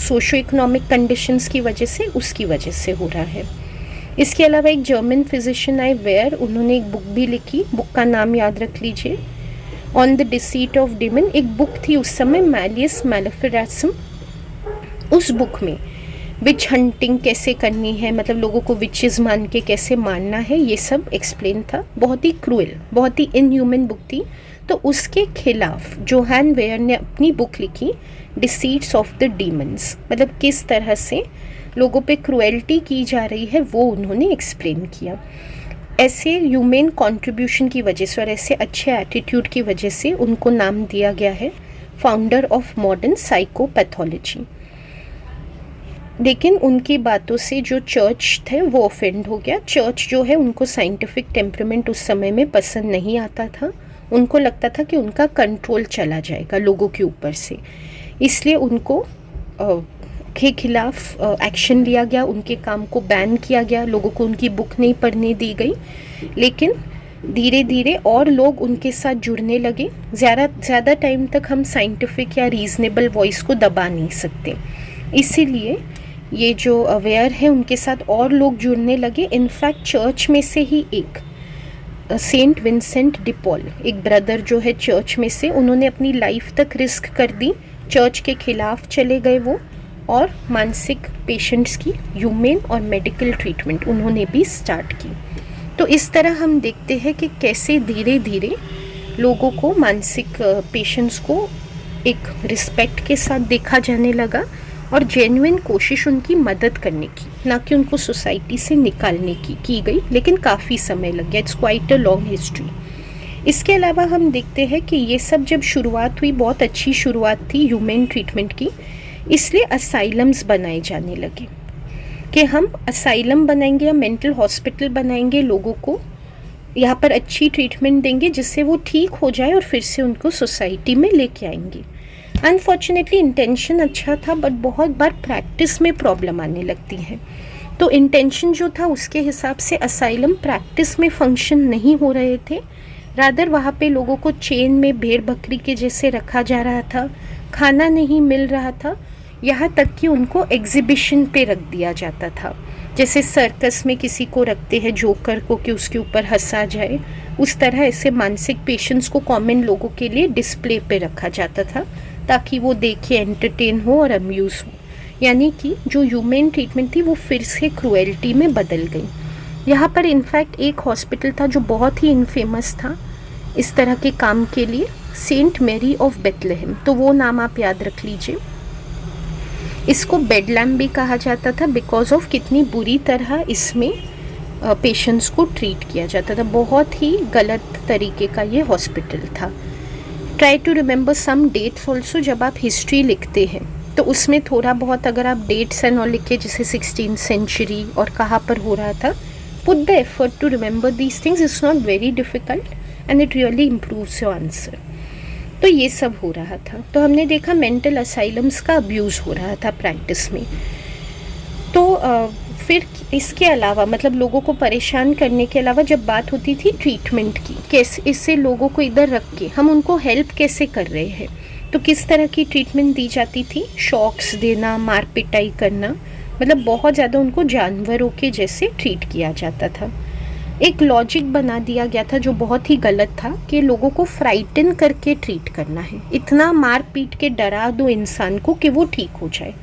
सोशो इकोनॉमिक कंडीशंस की वजह से, उसकी वजह से हो रहा है। इसके अलावा एक जर्मन फिजिशियन आए वेयर, उन्होंने एक बुक भी लिखी, बुक का नाम याद रख लीजिए, on the deceit of demon. एक बुक थी उस समय, मैलियस मैलेफिसेंस। उस बुक में विच हंटिंग कैसे करनी है, मतलब लोगों को विचेस मान के कैसे मारना है, ये सब एक्सप्लेन था। बहुत ही क्रूएल, बहुत ही इनह्यूमन बुक थी। तो उसके खिलाफ जोहान वेयर ने अपनी बुक लिखी डिसीट्स ऑफ द डीमंस, मतलब किस तरह से लोगों पे क्रूएल्टी की जा रही है वो उन्होंने एक्सप्लेन किया। ऐसे ह्यूमन कंट्रीब्यूशन की वजह से और ऐसे अच्छे एटीट्यूड की वजह से उनको नाम दिया गया है फाउंडर ऑफ मॉडर्न साइकोपैथोलॉजी। लेकिन उनकी बातों से जो चर्च थे वो ऑफेंड हो गया। चर्च जो है उनको साइंटिफिक टेम्परामेंट उस समय में पसंद नहीं आता था, उनको लगता था कि उनका कंट्रोल चला जाएगा लोगों के ऊपर से, इसलिए उनको के खिलाफ एक्शन लिया गया, उनके काम को बैन किया गया, लोगों को उनकी बुक नहीं पढ़ने दी गई। लेकिन धीरे धीरे और लोग उनके साथ जुड़ने लगे। ज़्यादा टाइम तक हम साइंटिफिक या रीजनेबल वॉइस को दबा नहीं सकते, इसीलिए ये जो अवेयर है उनके साथ और लोग जुड़ने लगे। इनफैक्ट चर्च में से ही एक सेंट विंसेंट डी पॉल, एक ब्रदर जो है चर्च में से, उन्होंने अपनी लाइफ तक रिस्क कर दी, चर्च के खिलाफ चले गए वो, और मानसिक पेशेंट्स की ह्यूमन और मेडिकल ट्रीटमेंट उन्होंने भी स्टार्ट की। तो इस तरह हम देखते हैं कि कैसे धीरे धीरे लोगों को, मानसिक पेशेंट्स को एक रिस्पेक्ट के साथ देखा जाने लगा और जेन्युइन कोशिश उनकी मदद करने की, ना कि उनको सोसाइटी से निकालने की गई। लेकिन काफ़ी समय लग गया, it's quite a long history. इसके अलावा हम देखते हैं कि ये सब जब शुरुआत हुई, बहुत अच्छी शुरुआत थी ह्यूमन ट्रीटमेंट की, इसलिए असाइलम्स बनाए जाने लगे कि हम असाइलम बनाएंगे या मेंटल हॉस्पिटल बनाएंगे, लोगों को यहाँ पर अच्छी ट्रीटमेंट देंगे जिससे वो ठीक हो जाए और फिर से उनको सोसाइटी में लेके आएंगे। अनफॉर्चुनेटली इंटेंशन अच्छा था, बट बहुत बार प्रैक्टिस में प्रॉब्लम आने लगती है। तो इंटेंशन जो था उसके हिसाब से असाइलम प्रैक्टिस में फंक्शन नहीं हो रहे थे, रादर वहाँ पे लोगों को चेन में भेड़ बकरी के जैसे रखा जा रहा था, खाना नहीं मिल रहा था, यहाँ तक कि उनको एग्जिबिशन पे रख दिया जाता था। जैसे सर्कस में किसी को रखते हैं जोकर को कि उसके ऊपर हंसा जाए, उस तरह ऐसे मानसिक पेशेंट्स को कॉमन लोगों के लिए डिस्प्ले पे रखा जाता था ताकि वो देखे, एंटरटेन हो और अम्यूज़ हो। यानी कि जो ह्यूमन ट्रीटमेंट थी वो फिर से क्रूएल्टी में बदल गई। यहाँ पर इनफैक्ट एक हॉस्पिटल था जो बहुत ही इनफेमस था इस तरह के काम के लिए, सेंट मैरी ऑफ बेथलेहेम, तो वो नाम आप याद रख लीजिए। इसको बेडलैम भी कहा जाता था बिकॉज ऑफ कितनी बुरी तरह इसमें पेशेंट्स को ट्रीट किया जाता था, बहुत ही गलत तरीके का ये हॉस्पिटल था। Try to remember some dates also, जब आप हिस्ट्री लिखते हैं तो उसमें थोड़ा बहुत अगर आप डेट्स एंड ऑल लिखे, जैसे 16th सेंचुरी और कहाँ पर हो रहा था, put the effort to remember these things, it's not very difficult and it really improves your answer. तो ये सब हो रहा था। तो हमने देखा मेंटल असाइलम्स का अब्यूज़ हो रहा था प्रैक्टिस में। तो फिर इसके अलावा, मतलब लोगों को परेशान करने के अलावा, जब बात होती थी ट्रीटमेंट की, कैसे इससे लोगों को इधर रख के हम उनको हेल्प कैसे कर रहे हैं, तो किस तरह की ट्रीटमेंट दी जाती थी, शॉक्स देना, मार पिटाई करना, मतलब बहुत ज़्यादा उनको जानवरों के जैसे ट्रीट किया जाता था। एक लॉजिक बना दिया गया था जो बहुत ही गलत था कि लोगों को फ्राइटन करके ट्रीट करना है, इतना मार पीट के डरा दो इंसान को कि वो ठीक हो जाए।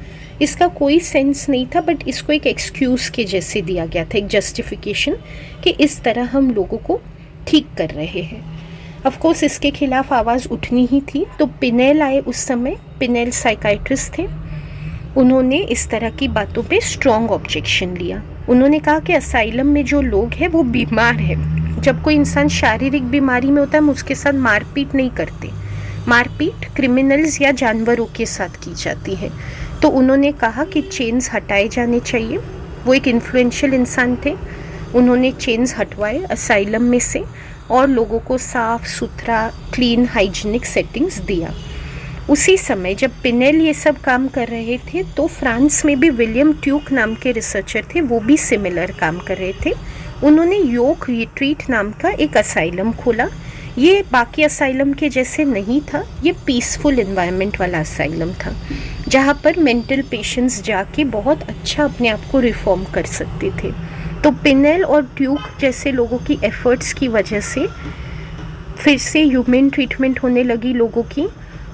इसका कोई सेंस नहीं था, बट इसको एक एक्सक्यूज़ के जैसे दिया गया था, एक जस्टिफिकेशन कि इस तरह हम लोगों को ठीक कर रहे हैं। ऑफ कोर्स इसके खिलाफ आवाज़ उठनी ही थी, तो पिनेल आए उस समय, पिनेल साइकाइट्रिस्ट थे। उन्होंने इस तरह की बातों पे स्ट्रॉन्ग ऑब्जेक्शन लिया। उन्होंने कहा कि असाइलम में जो लोग हैं वो बीमार हैं। जब कोई इंसान शारीरिक बीमारी में होता है हम उसके साथ मारपीट नहीं करते, मारपीट क्रिमिनल्स या जानवरों के साथ की जाती है। तो उन्होंने कहा कि चेन्स हटाए जाने चाहिए। वो एक इन्फ्लुएंशियल इंसान थे, उन्होंने चेन्स हटवाए असाइलम में से और लोगों को साफ़ सुथरा क्लीन हाइजीनिक सेटिंग्स दिया। उसी समय जब पिनेल ये सब काम कर रहे थे तो फ्रांस में भी विलियम ट्यूक नाम के रिसर्चर थे, वो भी सिमिलर काम कर रहे थे। उन्होंने योक रिट्रीट नाम का एक असाइलम खोला। ये बाकी असाइलम के जैसे नहीं था, ये पीसफुल इन्वायरमेंट वाला असाइलम था जहाँ पर मेंटल पेशेंट्स जाके बहुत अच्छा अपने आप को रिफॉर्म कर सकते थे। तो पिनेल और ट्यूक जैसे लोगों की एफर्ट्स की वजह से फिर से ह्यूमन ट्रीटमेंट होने लगी लोगों की,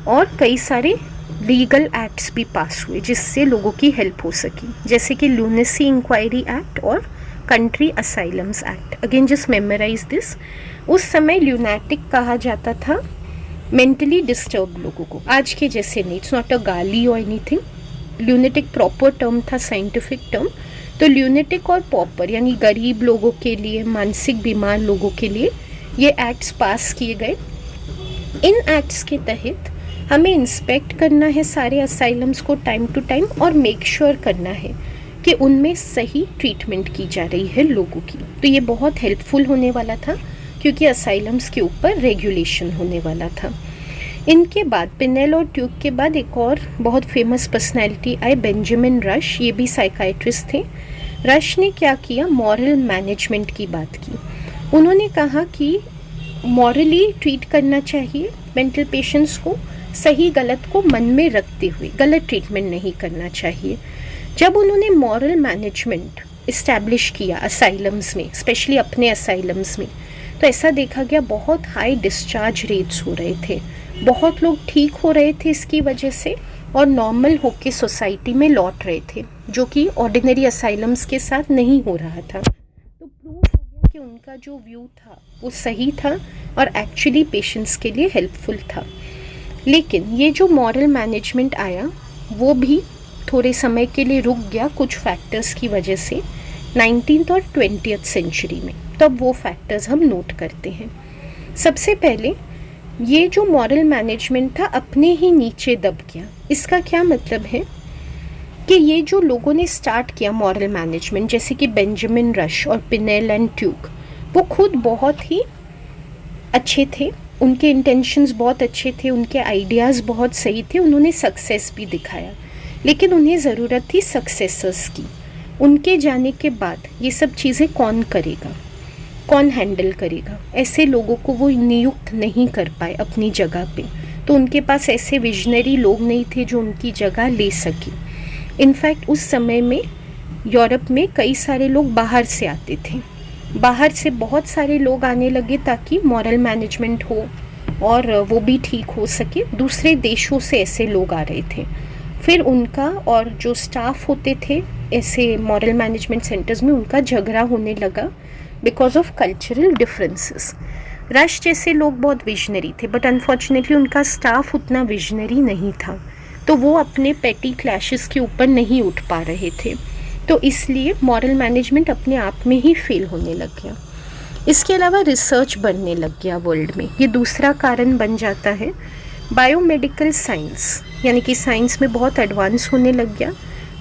और कई सारे लीगल एक्ट्स भी पास हुए जिससे लोगों की हेल्प हो सकी, जैसे कि ल्यूनेसी इंक्वायरी एक्ट और country asylums act. Again just memorise this. उस समय ल्यूनेटिक कहा जाता था मेंटली डिस्टर्ब लोगों को, आज के जैसे नहीं, इट्स नॉट अ गाली और एनीथिंग। ल्यूनेटिक प्रॉपर टर्म था, साइंटिफिक टर्म। तो ल्यूनेटिक और पॉपर यानी गरीब लोगों के लिए, मानसिक बीमार लोगों के लिए ये एक्ट्स पास किए गए। इन एक्ट्स के तहत हमें इंस्पेक्ट करना है सारे असाइलम्स को टाइम टू टाइम और मेक श्योर करना है कि उनमें सही ट्रीटमेंट की जा रही है लोगों की। तो ये बहुत हेल्पफुल होने वाला था क्योंकि असाइलम्स के ऊपर रेगुलेशन होने वाला था। इनके बाद पिनेल और ट्यूक के बाद एक और बहुत फेमस पर्सनैलिटी आए, बेंजामिन रश। ये भी साइकाइट्रिस्ट थे। रश ने क्या किया, मॉरल मैनेजमेंट की बात की। उन्होंने कहा कि मॉरली ट्रीट करना चाहिए मेंटल पेशेंट्स को, सही गलत को मन में रखते हुए गलत ट्रीटमेंट नहीं करना चाहिए। जब उन्होंने मॉरल मैनेजमेंट इस्टेब्लिश किया असाइलम्स में, स्पेशली अपने असाइलम्स में, तो ऐसा देखा गया बहुत हाई डिस्चार्ज रेट्स हो रहे थे, बहुत लोग ठीक हो रहे थे इसकी वजह से और नॉर्मल होके सोसाइटी में लौट रहे थे, जो कि ऑर्डिनरी असाइलम्स के साथ नहीं हो रहा था। तो प्रूव हो गया कि उनका जो व्यू था वो सही था और एक्चुअली पेशेंट्स के लिए हेल्पफुल था। लेकिन ये जो मॉरल मैनेजमेंट आया वो भी थोड़े समय के लिए रुक गया कुछ फैक्टर्स की वजह से 19th और 20th सेंचुरी में। तब वो फैक्टर्स हम नोट करते हैं। सबसे पहले ये जो मॉरल मैनेजमेंट था अपने ही नीचे दब गया। इसका क्या मतलब है कि ये जो लोगों ने स्टार्ट किया मॉरल मैनेजमेंट, जैसे कि बेंजामिन रश और पिनेल एंड ट्यूक, वो खुद बहुत ही अच्छे थे, उनके इंटेंशंस बहुत अच्छे थे, उनके आइडियाज़ बहुत सही थे, उन्होंने सक्सेस भी दिखाया। लेकिन उन्हें ज़रूरत थी सक्सेसर्स की। उनके जाने के बाद ये सब चीज़ें कौन करेगा, कौन हैंडल करेगा? ऐसे लोगों को वो नियुक्त नहीं कर पाए अपनी जगह पे। तो उनके पास ऐसे विजनरी लोग नहीं थे जो उनकी जगह ले सके। इनफैक्ट उस समय में यूरोप में कई सारे लोग बाहर से आते थे, बाहर से बहुत सारे लोग आने लगे ताकि मॉरल मैनेजमेंट हो और वो भी ठीक हो सके। दूसरे देशों से ऐसे लोग आ रहे थे। फिर उनका और जो स्टाफ होते थे ऐसे मॉरल मैनेजमेंट सेंटर्स में, उनका झगड़ा होने लगा because of cultural differences. Rush जैसे लोग बहुत विजनरी थे बट अनफॉर्चुनेटली उनका स्टाफ उतना विजनरी नहीं था, तो वो अपने पेटी क्लैशेस के ऊपर नहीं उठ पा रहे थे। तो इसलिए मॉरल मैनेजमेंट अपने आप में ही फेल होने लग गया। इसके अलावा रिसर्च बढ़ने लग गया वर्ल्ड में, ये दूसरा कारण बन जाता है। बायोमेडिकल साइंस यानी कि साइंस में बहुत एडवांस होने लग गया,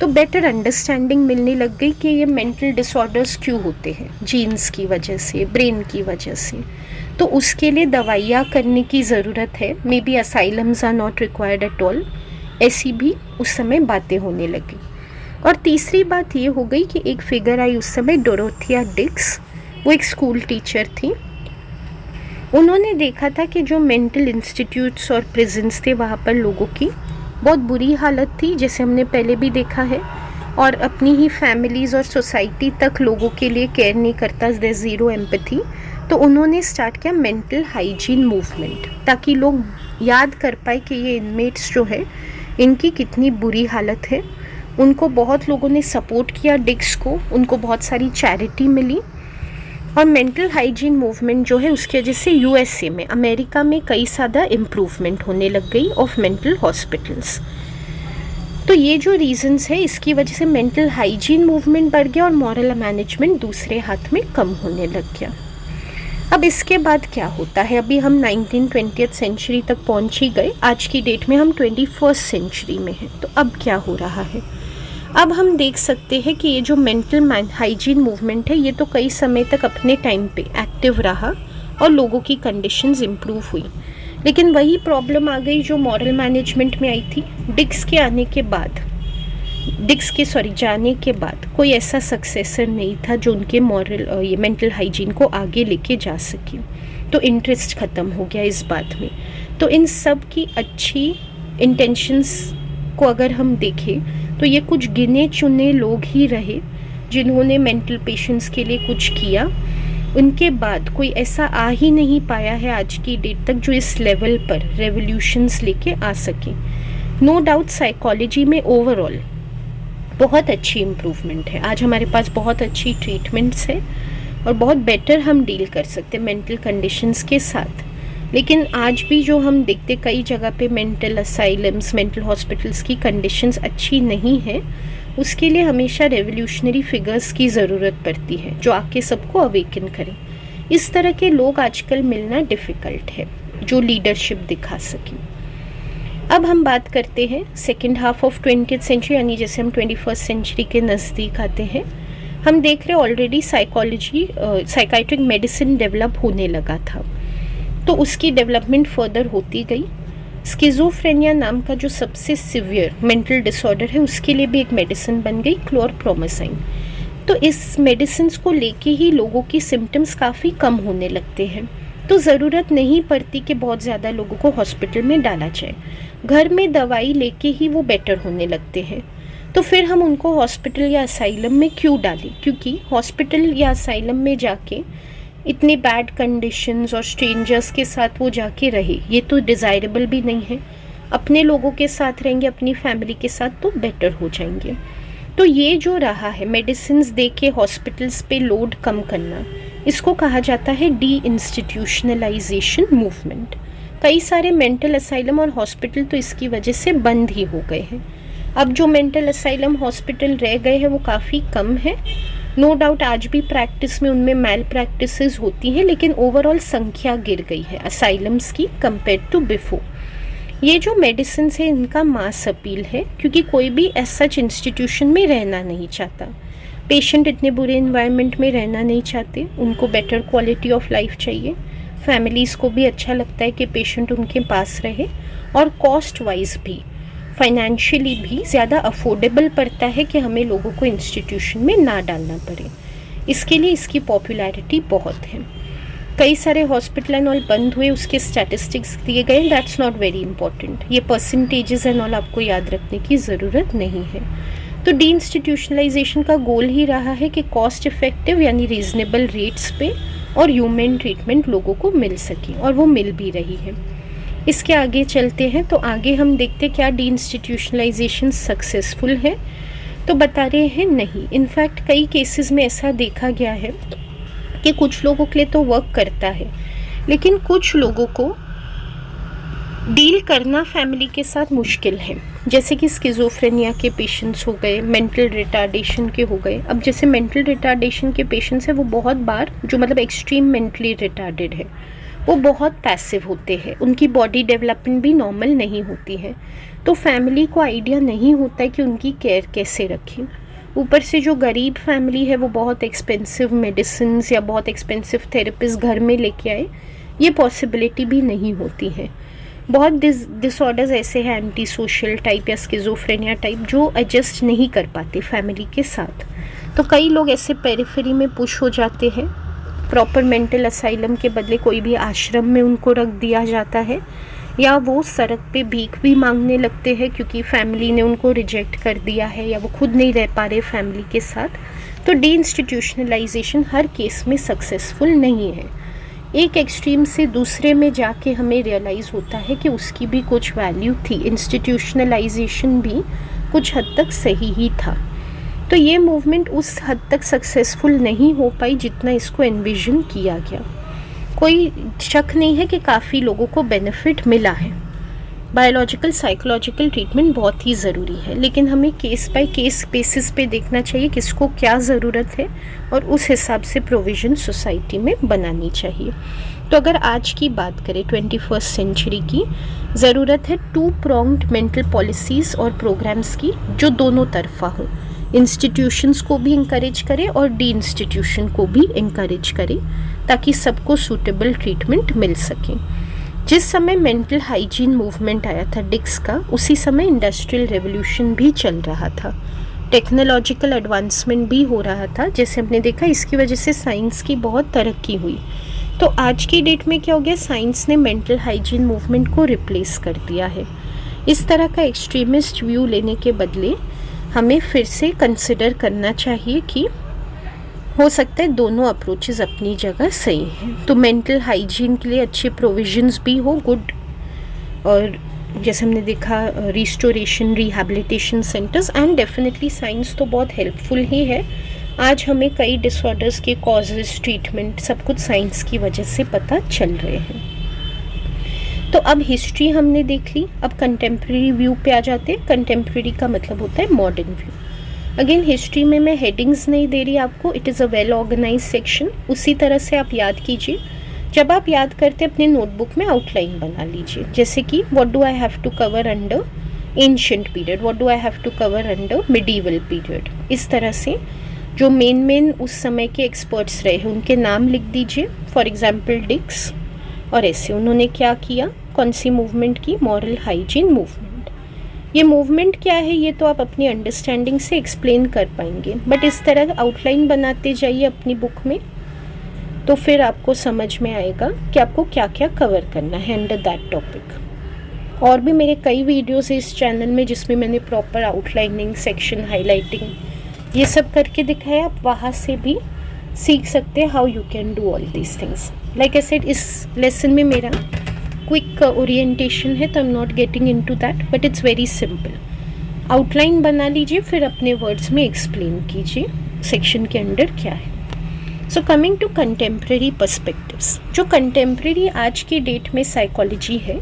तो बेटर अंडरस्टैंडिंग मिलने लग गई कि ये मेंटल डिसऑर्डर्स क्यों होते हैं, जीन्स की वजह से, ब्रेन की वजह से। तो उसके लिए दवाइयाँ करने की ज़रूरत है। Maybe asylums are not required at all, ऐसी भी उस समय बातें होने लगी। और तीसरी बात ये हो गई कि एक फिगर आई उस समय, डोरोथिया डिक्स। वो एक स्कूल टीचर थी। उन्होंने देखा था कि जो मेंटल इंस्टीट्यूट्स और प्रिजन्स थे वहाँ पर लोगों की बहुत बुरी हालत थी, जैसे हमने पहले भी देखा है और अपनी ही फैमिलीज़ और सोसाइटी तक लोगों के लिए केयर नहीं करता, देयर ज़ीरो एम्पैथी, तो उन्होंने स्टार्ट किया मेंटल हाइजीन मूवमेंट, ताकि लोग याद कर पाए कि ये इनमेट्स जो है इनकी कितनी बुरी हालत है। उनको बहुत लोगों ने सपोर्ट किया, डिक्स को, उनको बहुत सारी चैरिटी मिली। और मेंटल हाइजीन मूवमेंट जो है उसकी वजह से यूएसए में, अमेरिका में कई ज़्यादा इम्प्रूवमेंट होने लग गई ऑफ मेंटल हॉस्पिटल्स। तो ये जो रीजंस है इसकी वजह से मेंटल हाइजीन मूवमेंट बढ़ गया और मॉरल मैनेजमेंट दूसरे हाथ में कम होने लग गया। अब इसके बाद क्या होता है, अभी हम 19th-20th सेंचुरी तक पहुंच ही गए, आज की डेट में हम 21st सेंचुरी में हैं। तो अब क्या हो रहा है, अब हम देख सकते हैं कि ये जो मेंटल हाइजीन मूवमेंट है ये तो कई समय तक अपने टाइम पे एक्टिव रहा और लोगों की कंडीशंस इम्प्रूव हुई, लेकिन वही प्रॉब्लम आ गई जो मॉरल मैनेजमेंट में आई थी। डिक्स के जाने के बाद कोई ऐसा सक्सेसर नहीं था जो उनके ये मेंटल हाइजीन को आगे लेके जा सके, तो इंटरेस्ट ख़त्म हो गया इस बात में। तो इन सब की अच्छी इंटेंशंस को अगर हम देखें तो ये कुछ गिने चुने लोग ही रहे जिन्होंने मेंटल पेशेंट्स के लिए कुछ किया। उनके बाद कोई ऐसा आ ही नहीं पाया है आज की डेट तक जो इस लेवल पर रेवोल्यूशंस लेके आ सके। नो डाउट साइकोलॉजी में ओवरऑल बहुत अच्छी इम्प्रूवमेंट है, आज हमारे पास बहुत अच्छी ट्रीटमेंट्स है और बहुत बेटर हम डील कर सकते हैं मेंटल कंडीशंस के साथ। लेकिन आज भी जो हम देखते कई जगह पे मेंटल असाइलम्स, मेंटल हॉस्पिटल्स की कंडीशंस अच्छी नहीं है, उसके लिए हमेशा रेवोल्यूशनरी फिगर्स की ज़रूरत पड़ती है जो आके सबको अवेकन करें। इस तरह के लोग आजकल मिलना डिफ़िकल्ट है जो लीडरशिप दिखा सकें। अब हम बात करते हैं second half of 20th century, यानी जैसे हम 21st सेंचुरी के नज़दीक आते हैं। हम देख रहे ऑलरेडी साइकाइट्रिक मेडिसिन डेवलप होने लगा था, तो उसकी डेवलपमेंट फर्दर होती गई। स्किज़ोफ्रेनिया नाम का जो सबसे सिवियर मेंटल डिसऑर्डर है उसके लिए भी एक मेडिसिन बन गई, क्लोरप्रोमाज़ाइन। तो इस मेडिसिन को लेके ही लोगों की सिम्टम्स काफ़ी कम होने लगते हैं, तो ज़रूरत नहीं पड़ती कि बहुत ज़्यादा लोगों को हॉस्पिटल में डाला जाए, घर में दवाई लेके ही वो बेटर होने लगते हैं। तो फिर हम उनको हॉस्पिटल या असाइलम में क्यों डालें, क्योंकि हॉस्पिटल या असाइलम में जाके इतनी बैड कंडीशंस और स्ट्रेंजर्स के साथ वो जाके रहे, ये तो डिज़ायरेबल भी नहीं है। अपने लोगों के साथ रहेंगे, अपनी फैमिली के साथ, तो बेटर हो जाएंगे। तो ये जो रहा है मेडिसिन्स दे के हॉस्पिटल्स पे लोड कम करना, इसको कहा जाता है डी इंस्टीट्यूशनलाइजेशन मूवमेंट। कई सारे मेंटल असाइलम और हॉस्पिटल तो इसकी वजह से बंद ही हो गए हैं। अब जो मेंटल असाइलम हॉस्पिटल रह गए हैं वो काफ़ी कम है। नो डाउट आज भी प्रैक्टिस में उनमें मैल प्रैक्टिसेस होती हैं, लेकिन ओवरऑल संख्या गिर गई है असाइलम्स की कंपेयर टू बिफोर। ये जो मेडिसिन है इनका मास अपील है, क्योंकि कोई भी एज सच इंस्टीट्यूशन में रहना नहीं चाहता। पेशेंट इतने बुरे इन्वायरमेंट में रहना नहीं चाहते, उनको बेटर क्वालिटी ऑफ लाइफ चाहिए। फैमिलीज़ को भी अच्छा लगता है कि पेशेंट उनके पास रहे, और कॉस्ट वाइज भी, फाइनेंशियली भी ज़्यादा अफोर्डेबल पड़ता है कि हमें लोगों को इंस्टीट्यूशन में ना डालना पड़े। इसके लिए इसकी पॉपुलैरिटी बहुत है। कई सारे हॉस्पिटल एंड ऑल बंद हुए, उसके स्टैटिस्टिक्स दिए गए, दैट्स नॉट वेरी इंपॉर्टेंट। ये परसेंटेजेस एंड ऑल आपको याद रखने की ज़रूरत नहीं है। तो डी इंस्टीट्यूशनलाइजेशन का गोल ही रहा है कि कॉस्ट इफेक्टिव यानी रीजनेबल रेट्स पे और ह्यूमन ट्रीटमेंट लोगों को मिल सके, और वो मिल भी रही है। इसके आगे चलते हैं तो आगे हम देखते क्या डी इंस्टीट्यूशनलाइजेशन सक्सेसफुल है, तो बता रहे हैं नहीं। इनफैक्ट कई केसेस में ऐसा देखा गया है कि कुछ लोगों के लिए तो वर्क करता है, लेकिन कुछ लोगों को डील करना फैमिली के साथ मुश्किल है। जैसे कि स्किज़ोफ्रेनिया के पेशेंट्स हो गए, मेंटल रिटार्डेशन के हो गए। अब जैसे मेंटल रिटार्डेशन के पेशेंट्स हैं वो बहुत बार जो मतलब एक्सट्रीम मेंटली रिटार्डेड है वो बहुत पैसिव होते हैं, उनकी बॉडी डेवलपमेंट भी नॉर्मल नहीं होती है, तो फैमिली को आइडिया नहीं होता है कि उनकी केयर कैसे रखें। ऊपर से जो गरीब फैमिली है वो बहुत एक्सपेंसिव मेडिसिन या बहुत एक्सपेंसिव थेरेपिस्ट घर में लेके आए, ये पॉसिबिलिटी भी नहीं होती है। बहुत डिसऑर्डर्स ऐसे हैं एंटी सोशल टाइप या स्किज़ोफ्रेनिया टाइप जो एडजस्ट नहीं कर पाते फैमिली के साथ, तो कई लोग ऐसे पेरिफेरी में पुश हो जाते हैं। प्रॉपर मेंटल असाइलम के बदले कोई भी आश्रम में उनको रख दिया जाता है। या वो सड़क पे भीख भी मांगने लगते हैं क्योंकि फैमिली ने उनको रिजेक्ट कर दिया है या वो खुद नहीं रह पा रहे फैमिली के साथ। तो डी इंस्टीट्यूशनलाइजेशन हर केस में सक्सेसफुल नहीं है। एक एक्सट्रीम से दूसरे में जाके हमें रियलाइज़ होता है कि उसकी भी कुछ वैल्यू थी, इंस्टीट्यूशनलाइजेशन भी कुछ हद तक सही ही था। तो ये मूवमेंट उस हद तक सक्सेसफुल नहीं हो पाई जितना इसको एनविजन किया गया। कोई शक नहीं है कि काफ़ी लोगों को बेनिफिट मिला है। बायोलॉजिकल साइकोलॉजिकल ट्रीटमेंट बहुत ही ज़रूरी है, लेकिन हमें केस बाय केस बेसिस पे देखना चाहिए किसको क्या ज़रूरत है और उस हिसाब से प्रोविज़न सोसाइटी में बनानी चाहिए। तो अगर आज की बात करें 21st सेंचुरी की, ज़रूरत है 2 pronged मेंटल पॉलिसीज़ और प्रोग्राम्स की जो दोनों तरफा हो, इंस्टीट्यूशंस को भी इंकरेज करे और डी इंस्टीट्यूशन को भी इंकरेज करे ताकि सबको सूटेबल ट्रीटमेंट मिल सके। जिस समय मेंटल हाइजीन मूवमेंट आया था डिक्स का, उसी समय इंडस्ट्रियल रेवोल्यूशन भी चल रहा था, टेक्नोलॉजिकल एडवांसमेंट भी हो रहा था। जैसे हमने देखा इसकी वजह से साइंस की बहुत तरक्की हुई। तो आज की डेट में क्या हो गया, साइंस ने मेंटल हाइजीन मूवमेंट को रिप्लेस कर दिया है। इस तरह का एक्सट्रीमिस्ट व्यू लेने के बदले हमें फिर से कंसिडर करना चाहिए कि हो सकता है दोनों अप्रोचेस अपनी जगह सही हैं। तो मेंटल हाइजीन के लिए अच्छे प्रोविजंस भी हो, गुड, और जैसे हमने देखा restoration rehabilitation centres, and definitely science तो बहुत हेल्पफुल ही है। आज हमें कई डिसऑर्डर्स के कॉजेज, ट्रीटमेंट, सब कुछ साइंस की वजह से पता चल रहे हैं। तो अब हिस्ट्री हमने देख ली, अब कंटेम्प्रेरी व्यू पे आ जाते हैं। कंटेम्प्रेरी का मतलब होता है मॉडर्न व्यू। अगेन हिस्ट्री में मैं हेडिंग्स नहीं दे रही आपको, it is a well organise section. उसी तरह से आप याद कीजिए। जब आप याद करते अपने नोटबुक में आउटलाइन बना लीजिए, जैसे कि what do I have to cover under ancient period, what do I have to cover under medieval period. इस तरह से जो मेन उस समय के एक्सपर्ट्स रहे हैं उनके नाम लिख दीजिए। फॉर एग्जाम्पल डिक्स, और ऐसे उन्होंने क्या किया, कौन सी मूवमेंट की, मॉरल हाइजीन मूवमेंट। ये मूवमेंट क्या है ये तो आप अपनी अंडरस्टैंडिंग से एक्सप्लेन कर पाएंगे, बट इस तरह आउटलाइन बनाते जाइए अपनी बुक में, तो फिर आपको समझ में आएगा कि आपको क्या क्या कवर करना है अंडर दैट टॉपिक। और भी मेरे कई वीडियोस हैं इस चैनल में जिसमें मैंने प्रॉपर आउटलाइनिंग, सेक्शन हाईलाइटिंग ये सब करके दिखाया। आप वहाँ से भी सीख सकते हैं how you can do all these things. Like I said, इस लेसन में मेरा क्विक ओरिएंटेशन है तो I am not getting into that, but it's very simple. Outline बना लीजिए, फिर अपने वर्ड्स में एक्सप्लेन कीजिए सेक्शन के अंडर क्या है। So coming to contemporary perspectives, जो कंटेम्प्रेरी आज की डेट में साइकोलॉजी है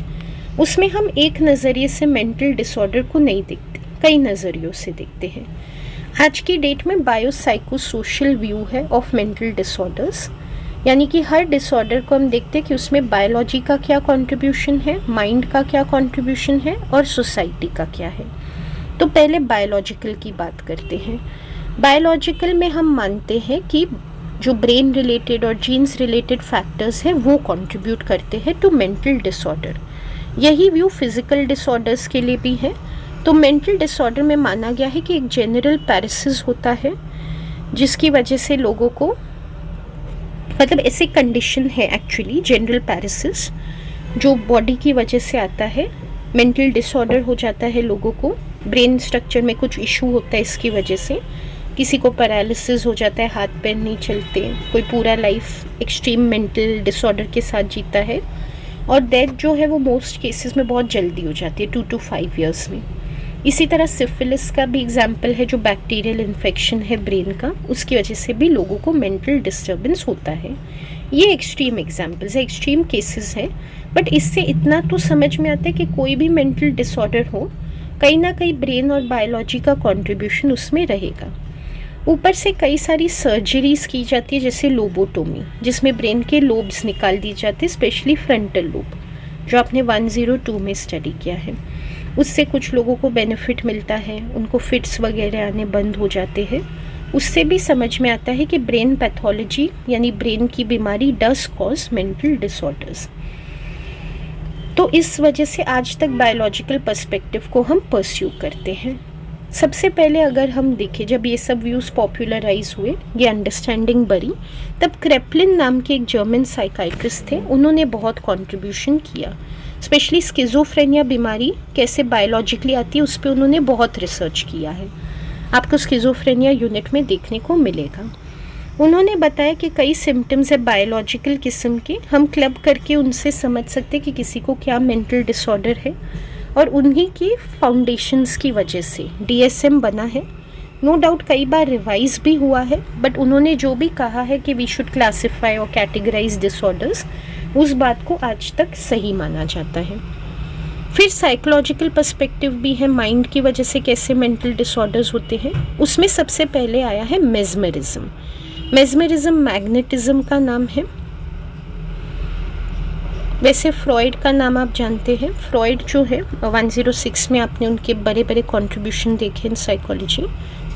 उसमें हम एक नज़रिए से मेंटल डिसऑर्डर को नहीं देखते, कई नज़रियों से देखते हैं। आज की डेट में बायोसाइकोसोशल व्यू है ऑफ मेंटल डिसऑर्डर्स, यानी कि हर डिसऑर्डर को हम देखते हैं कि उसमें बायोलॉजी का क्या कंट्रीब्यूशन है, माइंड का क्या कंट्रीब्यूशन है और सोसाइटी का क्या है। तो पहले बायोलॉजिकल की बात करते हैं। बायोलॉजिकल में हम मानते हैं कि जो ब्रेन रिलेटेड और जीन्स रिलेटेड फैक्टर्स हैं वो कंट्रीब्यूट करते हैं टू मेंटल डिसऑर्डर। यही व्यू फिजिकल डिसऑर्डर्स के लिए भी है। तो मेंटल डिसऑर्डर में माना गया है कि एक जनरल पैरालिसिस होता है जिसकी वजह से लोगों को, मतलब ऐसी कंडीशन है एक्चुअली जनरल पैरालिसिस जो बॉडी की वजह से आता है। मेंटल डिसऑर्डर हो जाता है लोगों को, ब्रेन स्ट्रक्चर में कुछ इशू होता है इसकी वजह से। किसी को पैरालिसिस हो जाता है, हाथ पैर नहीं चलते, कोई पूरा लाइफ एक्सट्रीम मेंटल डिसऑर्डर के साथ जीता है, और डेथ जो है वो मोस्ट केसेस में बहुत जल्दी हो जाती है, 2 to 5 years में। इसी तरह सिफिलिस का भी एग्जाम्पल है, जो बैक्टीरियल इन्फेक्शन है ब्रेन का, उसकी वजह से भी लोगों को मेंटल डिस्टर्बेंस होता है। ये एक्सट्रीम एग्जाम्पल्स है, एक्सट्रीम केसेस हैं, बट इससे इतना तो समझ में आता है कि कोई भी मेंटल डिसऑर्डर हो, कहीं ना कहीं ब्रेन और बायोलॉजी का कंट्रीब्यूशन उसमें रहेगा। ऊपर से कई सारी सर्जरीज की जाती है, जैसे लोबोटोमी, जिसमें ब्रेन के लोब्स निकाल दिए जाते हैं, स्पेशली फ्रंटल लोब, जो आपने 102 में स्टडी किया है। उससे कुछ लोगों को बेनिफिट मिलता है, उनको फिट्स वगैरह आने बंद हो जाते हैं। उससे भी समझ में आता है कि ब्रेन पैथोलॉजी यानी ब्रेन की बीमारी डज कॉज मेंटल डिसऑर्डर्स। तो इस वजह से आज तक बायोलॉजिकल पर्सपेक्टिव को हम परस्यू करते हैं। सबसे पहले अगर हम देखें, जब ये सब व्यूज़ पॉपुलराइज हुए, ये अंडरस्टैंडिंग बढ़ी, तब क्रेपलिन नाम के एक जर्मन साइकाइट्रिस्ट थे, उन्होंने बहुत कंट्रीब्यूशन किया। स्पेशली स्किज़ोफ्रेनिया बीमारी कैसे बायोलॉजिकली आती है उस पर उन्होंने बहुत रिसर्च किया है, आपको स्किज़ोफ्रेनिया यूनिट में देखने को मिलेगा। उन्होंने बताया कि कई सिम्टम्स है बायोलॉजिकल किस्म के, हम क्लब करके उनसे समझ सकते कि किसी को क्या मेंटल डिसऑर्डर है, और उन्हीं की फाउंडेशंस की वजह से DSM बना है। नो डाउट कई बार रिवाइज भी हुआ है, बट उन्होंने जो भी कहा है कि वी शुड क्लासिफाई और कैटेगराइज डिसऑर्डर्स, उस बात को आज तक सही माना जाता है। फिर साइकोलॉजिकल पर्सपेक्टिव भी है, माइंड की वजह से कैसे मेंटल डिसऑर्डर्स होते हैं। उसमें सबसे पहले आया है मेस्मरिज्म। मेस्मरिज्म मैग्नेटिज्म का नाम है। वैसे फ्रॉइड का नाम आप जानते हैं। फ्रॉइड जो है 106 में आपने उनके बड़े बड़े कंट्रीब्यूशन देखे इन साइकोलॉजी।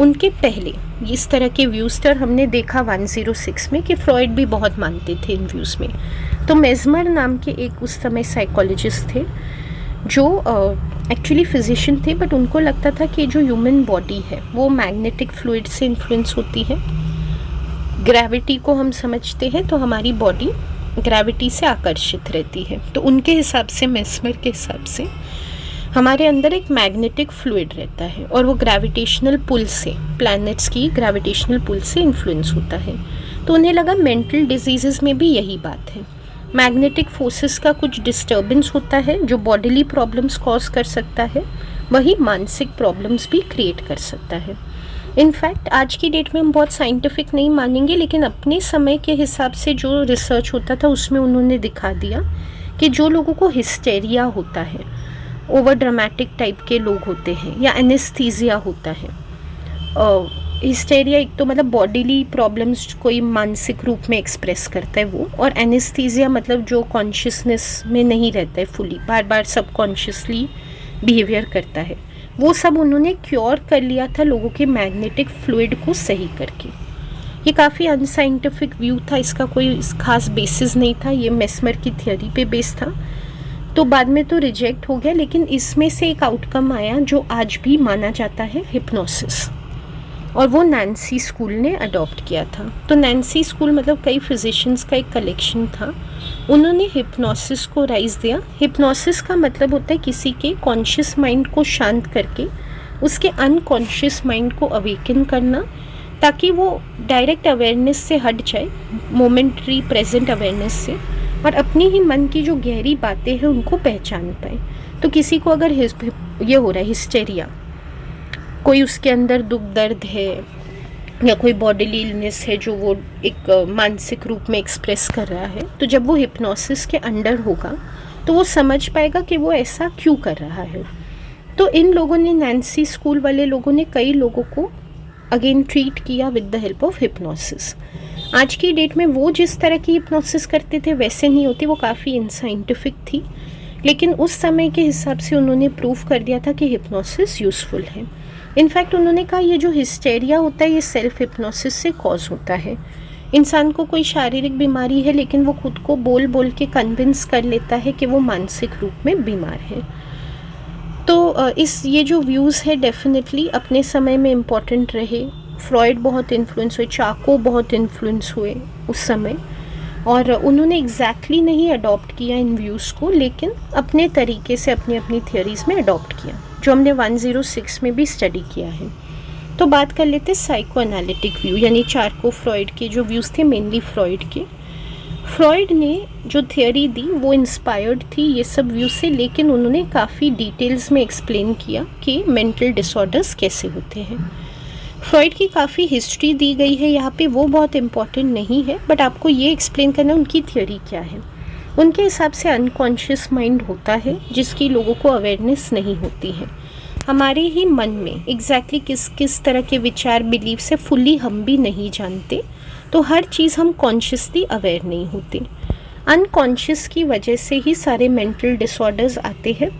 उनके पहले इस तरह के व्यूज़ थे और हमने देखा 106 में कि फ्रॉइड भी बहुत मानते थे इन व्यूज़ में। तो मेस्मर नाम के एक उस समय साइकोलॉजिस्ट थे जो एक्चुअली फिजिशियन थे, बट उनको लगता था कि जो ह्यूमन बॉडी है वो मैग्नेटिक फ्लूइड से इन्फ्लुएंस होती है। ग्रेविटी को हम समझते हैं तो हमारी बॉडी ग्रेविटी से आकर्षित रहती है। तो उनके हिसाब से, मेस्मर के हिसाब से, हमारे अंदर एक मैग्नेटिक फ्लूइड रहता है और वो ग्रेविटेशनल पुल से, प्लैनेट्स की ग्रेविटेशनल पुल से इन्फ्लुएंस होता है। तो उन्हें लगा मेंटल डिजीज़ में भी यही बात है, मैग्नेटिक फोर्सेस का कुछ डिस्टर्बेंस होता है जो बॉडीली प्रॉब्लम्स कॉज कर सकता है, वही मानसिक प्रॉब्लम्स भी क्रिएट कर सकता है। इनफैक्ट आज की डेट में हम बहुत साइंटिफिक नहीं मानेंगे, लेकिन अपने समय के हिसाब से जो रिसर्च होता था उसमें उन्होंने दिखा दिया कि जो लोगों को हिस्टेरिया होता है, ओवर ड्रामेटिक टाइप के लोग होते हैं, या एनेस्थीसिया होता है। हिस्टेरिया एक तो मतलब बॉडीली प्रॉब्लम्स कोई मानसिक रूप में एक्सप्रेस करता है वो, और एनेस्थीसिया मतलब जो कॉन्शियसनेस में नहीं रहता है फुली, बार बार सबकॉन्शियसली बिहेवियर करता है। वो सब उन्होंने क्योर कर लिया था लोगों के मैग्नेटिक फ्लूइड को सही करके। ये काफ़ी अनसाइंटिफिक व्यू था, इसका कोई खास बेसिस नहीं था, ये मेस्मर की थियोरी पे बेस था, तो बाद में तो रिजेक्ट हो गया। लेकिन इसमें से एक आउटकम आया जो आज भी माना जाता है, हिप्नोसिस, और वो नैन्सी स्कूल ने अडॉप्ट किया था। तो नैन्सी स्कूल मतलब कई फिजिशियंस का एक कलेक्शन था, उन्होंने हिप्नोसिस को राइज दिया। हिप्नोसिस का मतलब होता है किसी के कॉन्शियस माइंड को शांत करके उसके अनकॉन्शियस माइंड को अवेकन करना, ताकि वो डायरेक्ट अवेयरनेस से हट जाए, मोमेंट्री प्रेजेंट अवेयरनेस से, और अपनी ही मन की जो गहरी बातें हैं उनको पहचान पाए। तो किसी को अगर ये हो रहा है हिस्टेरिया, कोई उसके अंदर दुख दर्द है या कोई बॉडीली इलनेस है जो वो एक मानसिक रूप में एक्सप्रेस कर रहा है, तो जब वो हिप्नोसिस के अंडर होगा तो वो समझ पाएगा कि वो ऐसा क्यों कर रहा है। तो इन लोगों ने, नैन्सी स्कूल वाले लोगों ने कई लोगों को अगेन ट्रीट किया with the help of hypnosis. आज की डेट में वो जिस तरह की हिप्नोसिस करते थे वैसे नहीं होती, वो काफ़ी इनसाइंटिफिक थी, लेकिन उस समय के हिसाब से उन्होंने प्रूव कर दिया था कि हिप्नोसिस यूज़फुल है। इनफैक्ट उन्होंने कहा ये जो हिस्टेरिया होता है ये सेल्फ हिप्नोसिस से कॉज होता है। इंसान को कोई शारीरिक बीमारी है लेकिन वो खुद को बोल बोल के कन्विंस कर लेता है कि वो मानसिक रूप में बीमार है। तो ये जो व्यूज़ है डेफिनेटली अपने समय में इम्पॉर्टेंट रहे। फ्रॉइड बहुत इन्फ्लुएंस हुए, चाको बहुत इन्फ्लुएंस हुए उस समय, और उन्होंने एग्जैक्टली नहीं अडॉप्ट किया इन व्यूज़ को, लेकिन अपने तरीके से अपनी अपनी थियोरीज़ में अडॉप्ट किया, जो हमने 106 में भी स्टडी किया है। तो बात कर लेते साइको एनालिटिक व्यू, यानी चार्को फ्रॉइड के जो व्यूज़ थे, मेनली फ्रॉइड के। फ्रॉइड ने जो थियोरी दी वो इंस्पायर्ड थी ये सब व्यू से, लेकिन उन्होंने काफ़ी डिटेल्स में एक्सप्लेन किया कि मेंटल डिसऑर्डर्स कैसे होते हैं। फ्रॉइड की काफ़ी हिस्ट्री दी गई है यहाँ पे, वो बहुत इम्पॉर्टेंट नहीं है, बट आपको ये एक्सप्लेन करना उनकी थियोरी क्या है। उनके हिसाब से अनकॉन्शियस माइंड होता है जिसकी लोगों को अवेयरनेस नहीं होती है। हमारे ही मन में एग्जैक्टली किस किस तरह के विचार, बिलीफ से फुल्ली हम भी नहीं जानते, तो हर चीज़ हम कॉन्शियसली अवेयर नहीं होते। अनकॉन्शियस की वजह से ही सारे मेंटल डिसऑर्डर्स आते हैं।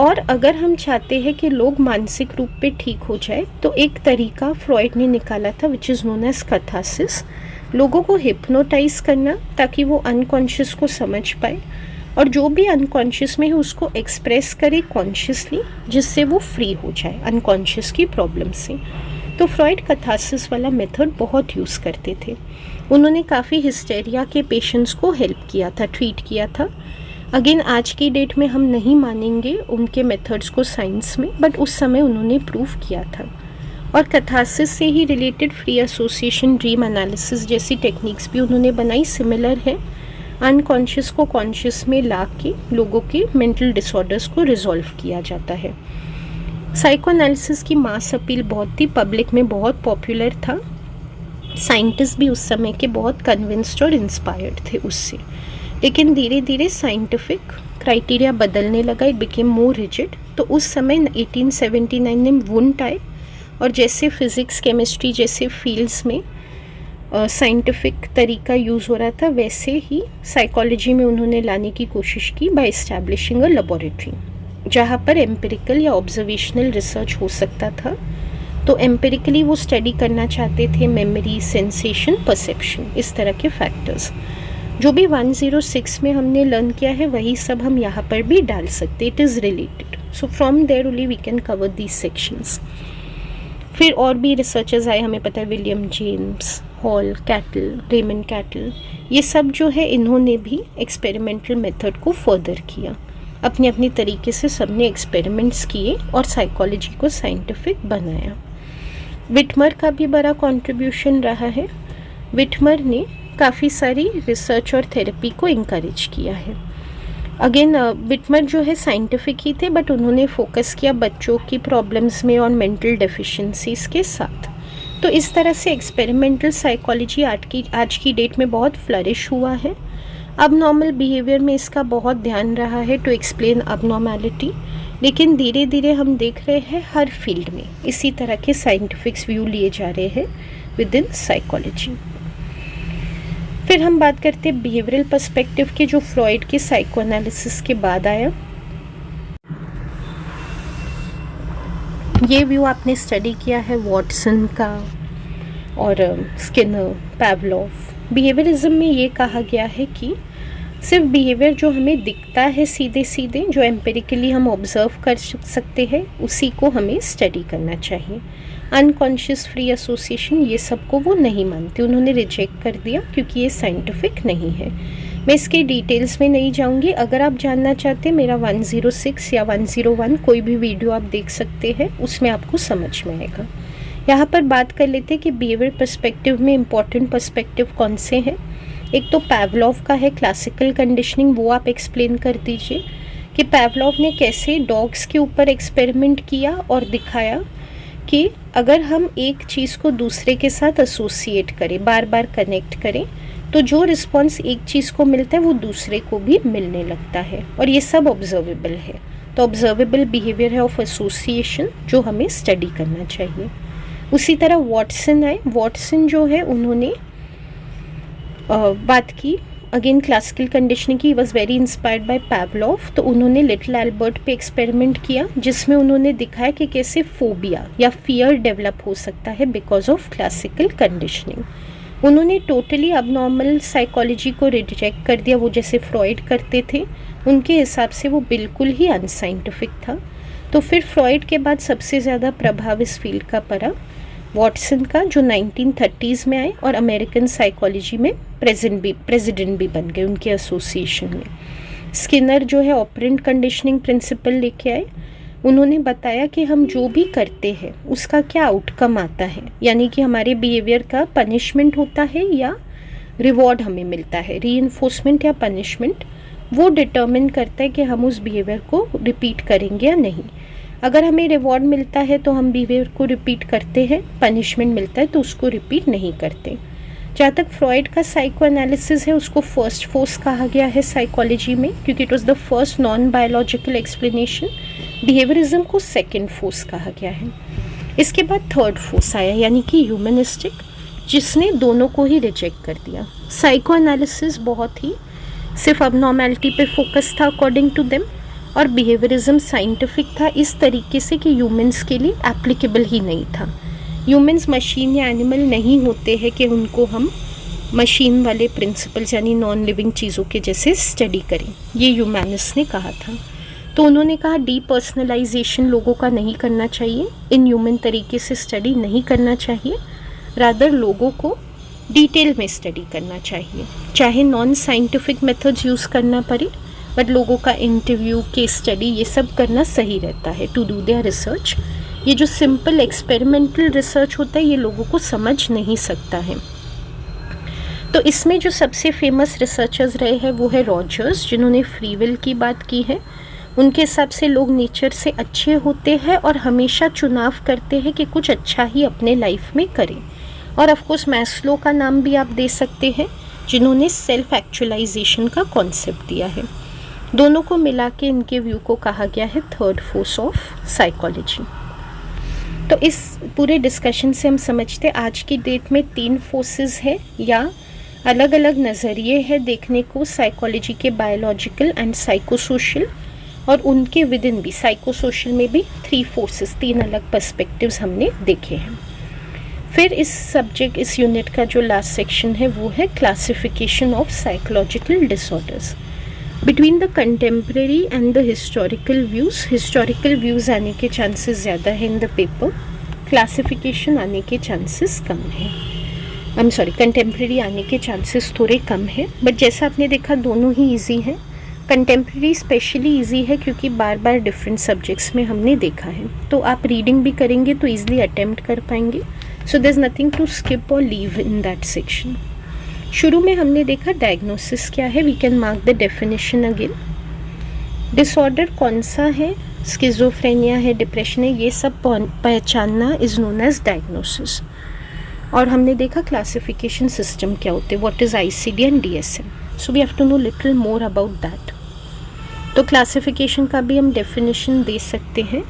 और अगर हम चाहते हैं कि लोग मानसिक रूप पे ठीक हो जाए, तो एक तरीका फ्रॉइड ने निकाला था which is known as catharsis. लोगों को हिप्नोटाइज करना ताकि वो अनकॉन्शियस को समझ पाए और जो भी अनकॉन्शियस में है उसको एक्सप्रेस करे कॉन्शियसली, जिससे वो फ्री हो जाए अनकॉन्शियस की प्रॉब्लम से। तो फ्रॉइड कैथारसिस वाला मेथड बहुत यूज़ करते थे। उन्होंने काफ़ी हिस्टेरिया के पेशेंट्स को हेल्प किया था, ट्रीट किया था। अगेन आज की डेट में हम नहीं मानेंगे उनके मेथड्स को साइंस में, बट उस समय उन्होंने प्रूव किया था। और कैथारसिस से ही related free association, dream analysis जैसी टेक्निक्स भी उन्होंने बनाई, सिमिलर है। अनकॉन्शियस को कॉन्शियस में ला के लोगों के मेंटल डिसऑर्डर्स को रिजॉल्व किया जाता है। साइको एनालिसिस की मास अपील बहुत थी, पब्लिक में बहुत पॉपुलर था। साइंटिस्ट भी उस समय के बहुत कन्विंस्ड और इंस्पायर्ड थे उससे। लेकिन धीरे धीरे साइंटिफिक क्राइटेरिया बदलने लगा, इट बिकेम मोर रिजिड। तो उस समय 1879 में वुंट आए और जैसे फिज़िक्स, केमिस्ट्री जैसे फील्ड्स में साइंटिफिक तरीका यूज़ हो रहा था, वैसे ही साइकोलॉजी में उन्होंने लाने की कोशिश की बाय इस्टेब्लिशिंग अ लेबोरेटरी, जहाँ पर एम्पिरिकल या ऑब्जर्वेशनल रिसर्च हो सकता था। तो एम्पिरिकली वो स्टडी करना चाहते थे मेमोरी, सेंसेशन, परसेप्शन, इस तरह के फैक्टर्स। जो भी 106 में हमने लर्न किया है वही सब हम यहाँ पर भी डाल सकते, it is related. So from there only we can cover these sections. फिर और भी रिसर्चर्स आए, हमें पता है William James, Hall, Cattell, Raymond Cattell, ये सब जो है इन्होंने भी एक्सपेरिमेंटल मेथड को फर्दर किया। अपने अपने तरीके से सबने एक्सपेरिमेंट्स किए और साइकोलॉजी को साइंटिफिक बनाया। विटमर का भी बड़ा कंट्रीब्यूशन रहा है। विटमर ने काफ़ी सारी रिसर्च और थेरेपी को इनकरेज किया है। अगेन विटमर जो है साइंटिफिक ही थे, बट उन्होंने फोकस किया बच्चों की प्रॉब्लम्स में और मेंटल डेफिशिएंसीज के साथ। तो इस तरह से एक्सपेरिमेंटल साइकोलॉजी आज की डेट में बहुत फ्लरिश हुआ है। अब नॉर्मल बिहेवियर में इसका बहुत ध्यान रहा है टू एक्सप्लेन अबनॉर्मैलिटी, लेकिन धीरे धीरे हम देख रहे हैं हर फील्ड में इसी तरह के साइंटिफिक व्यू लिए जा रहे हैं विद इन साइकोलॉजी। फिर हम बात करते हैं बिहेवियरल पर्सपेक्टिव के, जो फ्रॉइड के साइको एनालिसिस के बाद आया। ये व्यू आपने स्टडी किया है वॉटसन का और स्किनर, पैवलोव। बिहेवियरिज्म में ये कहा गया है कि सिर्फ बिहेवियर जो हमें दिखता है सीधे सीधे, जो एम्पिरिकली हम ऑब्जर्व कर सकते हैं, उसी को हमें स्टडी करना चाहिए। अनकॉन्शियस, फ्री एसोसिएशन, ये सब को वो नहीं मानते, उन्होंने रिजेक्ट कर दिया क्योंकि ये साइंटिफिक नहीं है। मैं इसके डिटेल्स में नहीं जाऊंगी। अगर आप जानना चाहते हैं, मेरा 106 या 101 कोई भी वीडियो आप देख सकते हैं, उसमें आपको समझ में आएगा। यहाँ पर बात कर लेते हैं कि बिहेवियर पर्सपेक्टिव में इम्पॉर्टेंट पर्सपेक्टिव कौन से हैं। एक तो पैवलोव का है क्लासिकल कंडीशनिंग, वो आप एक्सप्लेन कर दीजिए कि पैवलोव ने कैसे डॉग्स के ऊपर एक्सपेरिमेंट किया और दिखाया कि अगर हम एक चीज़ को दूसरे के साथ एसोसिएट करें, बार बार कनेक्ट करें, तो जो रिस्पॉन्स एक चीज़ को मिलता है वो दूसरे को भी मिलने लगता है, और ये सब ऑब्जर्वेबल है। तो ऑब्जर्वेबल बिहेवियर है ऑफ एसोसिएशन, जो हमें स्टडी करना चाहिए। उसी तरह वॉटसन आए। वॉटसन जो है उन्होंने बात की अगेन क्लासिकल कंडीशनिंग की, वॉज वेरी इंस्पायर्ड बाय पैवलोव। तो उन्होंने लिटिल एल्बर्ट पे एक्सपेरिमेंट किया, जिसमें उन्होंने दिखाया कि कैसे फोबिया या फियर डेवलप हो सकता है बिकॉज ऑफ क्लासिकल कंडीशनिंग। उन्होंने टोटली अबनॉर्मल साइकोलॉजी को रिजेक्ट कर दिया, वो जैसे फ्रॉइड करते थे। उनके हिसाब से वो बिल्कुल ही अनसाइंटिफिक था। तो फिर फ्रॉइड के बाद सबसे ज़्यादा प्रभाव इस फील्ड का पड़ा वॉटसन का, जो 1930s में आए और अमेरिकन साइकोलॉजी में प्रेसिडेंट भी बन गए उनके एसोसिएशन में। स्किनर जो है ऑपरेंट कंडीशनिंग प्रिंसिपल लेके आए। उन्होंने बताया कि हम जो भी करते हैं उसका क्या आउटकम आता है, यानी कि हमारे बिहेवियर का पनिशमेंट होता है या रिवॉर्ड हमें मिलता है, रीइंफोर्समेंट या पनिशमेंट, वो डिटर्मिन करता है कि हम उस बिहेवियर को रिपीट करेंगे या नहीं। अगर हमें रिवॉर्ड मिलता है तो हम बिहेवियर को रिपीट करते हैं, पनिशमेंट मिलता है तो उसको रिपीट नहीं करते। जहाँ तक फ्रॉइड का साइको एनालिसिस है, उसको फर्स्ट फोर्स कहा गया है साइकोलॉजी में, क्योंकि it was the first non biological explanation. Behaviourism को सेकेंड फोर्स कहा गया है। इसके बाद थर्ड फोर्स आया, यानी कि ह्यूमनिस्टिक, जिसने दोनों को ही रिजेक्ट कर दिया। साइको एनालिसिस बहुत ही सिर्फ अबनॉर्मैलिटी पे फोकस था अकॉर्डिंग टू देम, और बिहेवियरिज्म साइंटिफिक था इस तरीके से कि ह्यूमंस के लिए एप्लीकेबल ही नहीं था। ह्यूमंस मशीन या एनिमल नहीं होते हैं कि उनको हम मशीन वाले प्रिंसिपल्स यानी नॉन लिविंग चीज़ों के जैसे स्टडी करें, ये ह्यूमैनिस्ट ने कहा था। तो उन्होंने कहा डीपर्सनलाइजेशन लोगों का नहीं करना चाहिए, इन ह्यूमन तरीके से स्टडी नहीं करना चाहिए, रादर लोगों को डिटेल में स्टडी करना चाहिए, चाहे नॉन साइंटिफिक मेथड्स यूज़ करना पड़े, बट लोगों का इंटरव्यू, केस स्टडी, ये सब करना सही रहता है टू डू देयर रिसर्च। ये जो सिंपल एक्सपेरिमेंटल रिसर्च होता है ये लोगों को समझ नहीं सकता है। तो इसमें जो सबसे फेमस रिसर्चर्स रहे हैं वो है रॉजर्स, जिन्होंने फ्री विल की बात की है। उनके हिसाब से लोग नेचर से अच्छे होते हैं और हमेशा चुनाव करते हैं कि कुछ अच्छा ही अपने लाइफ में करें। और ऑफ कोर्स मैस्लो का नाम भी आप दे सकते हैं, जिन्होंने सेल्फ एक्चुअलाइजेशन का कॉन्सेप्ट दिया है। दोनों को मिला के इनके व्यू को कहा गया है थर्ड फोर्स ऑफ साइकोलॉजी। तो इस पूरे डिस्कशन से हम समझते हैं आज की डेट में 3 फोर्सेस है या अलग अलग नज़रिए हैं देखने को साइकोलॉजी के, बायोलॉजिकल एंड साइकोसोशल, और उनके विद इन भी साइकोसोशल में भी 3 फोर्सेस, 3 अलग पर्सपेक्टिव्स हमने देखे हैं। फिर इस यूनिट का जो लास्ट सेक्शन है वो है classification of psychological disorders between the contemporary and the historical views. Historical views आने के चांसेस ज़्यादा है इन द पेपर, क्लासिफिकेशन आने के चांसेस कम है। कंटेम्प्रेरी आने के चांसेस थोड़े कम है, बट जैसा आपने देखा दोनों ही ईजी हैं। कंटेम्प्रेरी स्पेशली ईजी है क्योंकि बार बार डिफरेंट सब्जेक्ट्स में हमने देखा है, तो आप रीडिंग भी करेंगे तो ईजिली अटेम्प्ट कर पाएंगे। So there is nothing to skip और लीव इन दैट सेक्शन। शुरू में हमने देखा डायग्नोसिस क्या है, we can mark the definition again. Disorder कौन सा है, स्किज़ोफ्रेनिया है, डिप्रेशन है, ये सब पहचानना इज़ नोन एज डायग्नोसिस। और हमने देखा क्लासिफिकेशन सिस्टम क्या होते हैं, what is ICD and DSM। So we have to know little more about that. तो क्लासिफिकेशन का भी हम डेफिनेशन दे सकते हैं।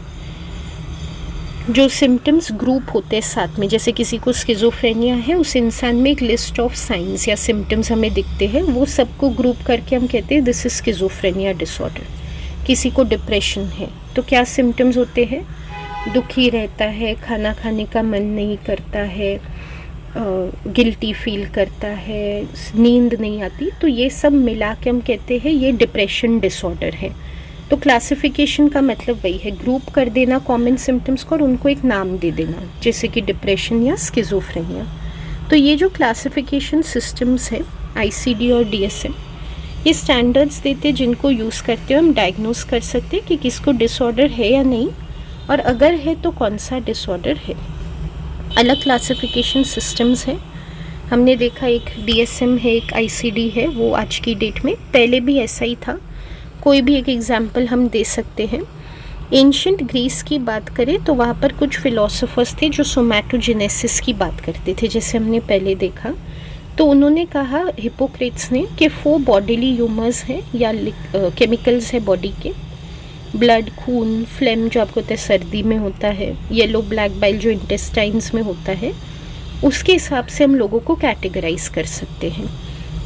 जो सिम्टम्स ग्रुप होते हैं साथ में, जैसे किसी को स्किज़ोफ्रेनिया है, उस इंसान में एक लिस्ट ऑफ साइंस या सिम्टम्स हमें दिखते हैं, वो सबको ग्रुप करके हम कहते हैं दिस इज स्किज़ोफ्रेनिया डिसऑर्डर। किसी को डिप्रेशन है तो क्या सिम्टम्स होते हैं, दुखी रहता है, खाना खाने का मन नहीं करता है, गिल्टी फील करता है, नींद नहीं आती, तो ये सब मिला के हम कहते हैं ये डिप्रेशन डिसऑर्डर है। तो क्लासिफिकेशन का मतलब वही है, ग्रुप कर देना कॉमन सिम्टम्स को और उनको एक नाम दे देना, जैसे कि डिप्रेशन या स्किज़ोफ्रेनिया। तो ये जो क्लासिफिकेशन सिस्टम्स है ICD और DSM, ये स्टैंडर्ड्स देते हैं जिनको यूज़ करते हुए हम डायग्नोस कर सकते हैं कि किसको डिसऑर्डर है या नहीं, और अगर है तो कौन सा डिसऑर्डर है। अलग क्लासिफिकेशन सिस्टम्स है, हमने देखा एक DSM है, एक ICD है, वो आज की डेट में, पहले भी ऐसा ही था। कोई भी एक एग्जाम्पल हम दे सकते हैं। एंशिएंट ग्रीस की बात करें तो वहाँ पर कुछ फिलोसोफर्स थे जो सोमैटोजेनेसिस की बात करते थे, जैसे हमने पहले देखा। तो उन्होंने कहा, हिपोक्रेट्स ने, कि 4 बॉडीली ह्यूमर्स हैं या केमिकल्स है बॉडी के, ब्लड, खून, फ्लेम जो आपको होता है सर्दी में होता है, येलो ब्लैक बाइल जो इंटेस्टाइन्स में होता है, उसके हिसाब से हम लोगों को कैटेगराइज कर सकते हैं।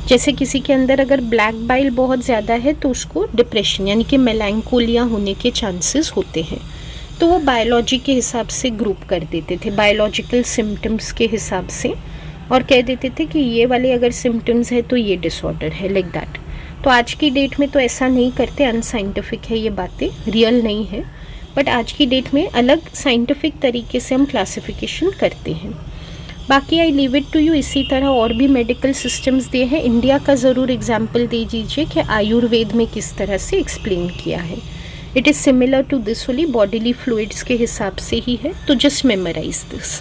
जैसे किसी के अंदर अगर ब्लैक बाइल बहुत ज़्यादा है तो उसको डिप्रेशन यानी कि मेलांकोलिया होने के चांसेस होते हैं। तो वो बायोलॉजी के हिसाब से ग्रुप कर देते थे, बायोलॉजिकल सिम्टम्स के हिसाब से, और कह देते थे कि ये वाले अगर सिम्टम्स है तो ये डिसऑर्डर है, लाइक दैट। तो आज की डेट में तो ऐसा नहीं करते, अनसाइंटिफिक है ये बातें, रियल नहीं है। बट आज की डेट में अलग साइंटिफिक तरीके से हम क्लासिफिकेशन करते हैं। बाकी I leave it to you. इसी तरह और भी मेडिकल सिस्टम्स दिए हैं, इंडिया का ज़रूर एग्जाम्पल दे दीजिए कि आयुर्वेद में किस तरह से एक्सप्लेन किया है। It is similar to this only, bodily fluids के हिसाब से ही है, तो जस्ट मेमोराइज दिस।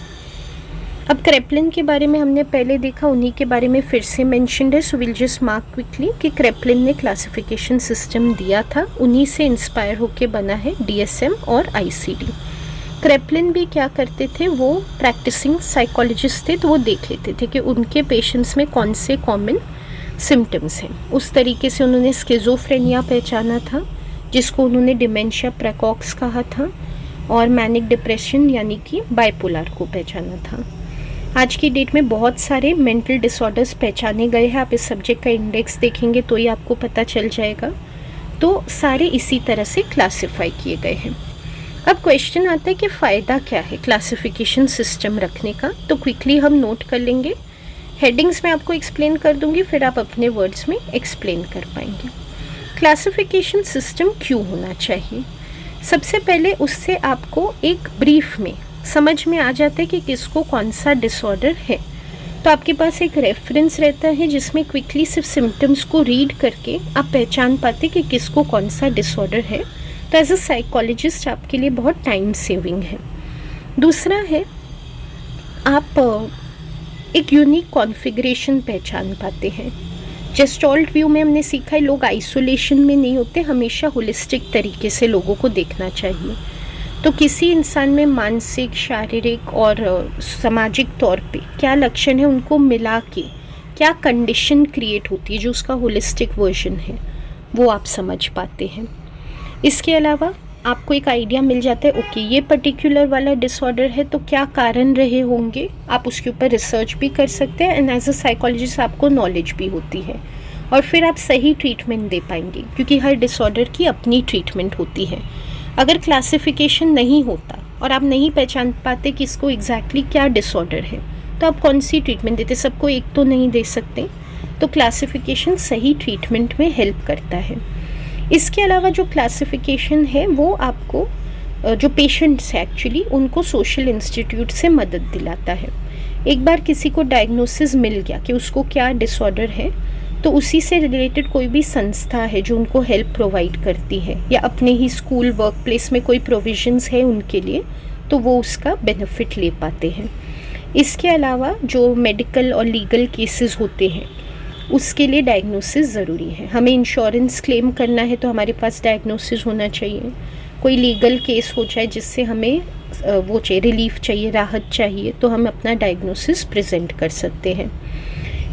अब क्रेपलिन के बारे में हमने पहले देखा, उन्हीं के बारे में फिर से मेंशन्ड है, so will just mark quickly कि क्रेपलिन ने क्लासिफिकेशन सिस्टम दिया था, उन्हीं से इंस्पायर होके बना है DSM और ICD। क्रेपलिन भी क्या करते थे, वो प्रैक्टिसिंग साइकोलॉजिस्ट थे, तो वो देख लेते थे कि उनके पेशेंट्स में कौन से कॉमन सिम्टम्स हैं। उस तरीके से उन्होंने स्किज़ोफ्रेनिया पहचाना था, जिसको उन्होंने डिमेंशिया प्रेकोक्स कहा था, और मैनिक डिप्रेशन यानी कि बाइपोलर को पहचाना था। आज की डेट में बहुत सारे मेंटल डिसऑर्डर्स पहचाने गए हैं, आप इस सब्जेक्ट का इंडेक्स देखेंगे तो ही आपको पता चल जाएगा। तो सारे इसी तरह से क्लासिफाई किए गए हैं। अब क्वेश्चन आता है कि फ़ायदा क्या है क्लासिफिकेशन सिस्टम रखने का, तो क्विकली हम नोट कर लेंगे। हेडिंग्स में आपको एक्सप्लेन कर दूंगी, फिर आप अपने वर्ड्स में एक्सप्लेन कर पाएंगे। क्लासिफिकेशन सिस्टम क्यों होना चाहिए? सबसे पहले उससे आपको एक ब्रीफ में समझ में आ जाता है कि किसको कौन सा डिसऑर्डर है। तो आपके पास एक रेफरेंस रहता है जिसमें क्विकली सिर्फ सिम्टम्स को रीड करके आप पहचान पाते कि किसको कौन सा डिसऑर्डर है। तो एज अ साइकोलॉजिस्ट आपके लिए बहुत टाइम सेविंग है। दूसरा है, आप एक यूनिक कॉन्फ़िगरेशन पहचान पाते हैं। जेस्टॉल्ट व्यू में हमने सीखा है लोग आइसोलेशन में नहीं होते, हमेशा होलिस्टिक तरीके से लोगों को देखना चाहिए। तो किसी इंसान में मानसिक, शारीरिक और सामाजिक तौर पे क्या लक्षण है, उनको मिला के क्या कंडीशन क्रिएट होती है जो उसका होलिस्टिक वर्जन है, वो आप समझ पाते हैं। इसके अलावा आपको एक आइडिया मिल जाता है, ओके ये पर्टिकुलर वाला डिसऑर्डर है तो क्या कारण रहे होंगे, आप उसके ऊपर रिसर्च भी कर सकते हैं एंड एज अ साइकोलॉजिस्ट आपको नॉलेज भी होती है और फिर आप सही ट्रीटमेंट दे पाएंगे, क्योंकि हर डिसऑर्डर की अपनी ट्रीटमेंट होती है। अगर क्लासिफिकेशन नहीं होता और आप नहीं पहचान पाते कि इसको एग्जैक्टली क्या डिसऑर्डर है, तो आप कौन सी ट्रीटमेंट देते, सबको एक तो नहीं दे सकते। तो क्लासिफिकेशन सही ट्रीटमेंट में हेल्प करता है। इसके अलावा जो क्लासिफिकेशन है वो आपको जो पेशेंट्स हैं एक्चुअली उनको सोशल इंस्टीट्यूट से मदद दिलाता है। एक बार किसी को डायग्नोसिस मिल गया कि उसको क्या डिसऑर्डर है, तो उसी से रिलेटेड कोई भी संस्था है जो उनको हेल्प प्रोवाइड करती है या अपने ही स्कूल वर्क प्लेस में कोई प्रोविजंस है उनके लिए, तो वो उसका बेनिफिट ले पाते हैं। इसके अलावा जो मेडिकल और लीगल केसेस होते हैं उसके लिए डायग्नोसिस ज़रूरी है। हमें इंश्योरेंस क्लेम करना है तो हमारे पास डायग्नोसिस होना चाहिए। कोई लीगल केस हो जाए जिससे हमें वो चाहिए, रिलीफ चाहिए, राहत चाहिए, तो हम अपना डायग्नोसिस प्रेजेंट कर सकते हैं।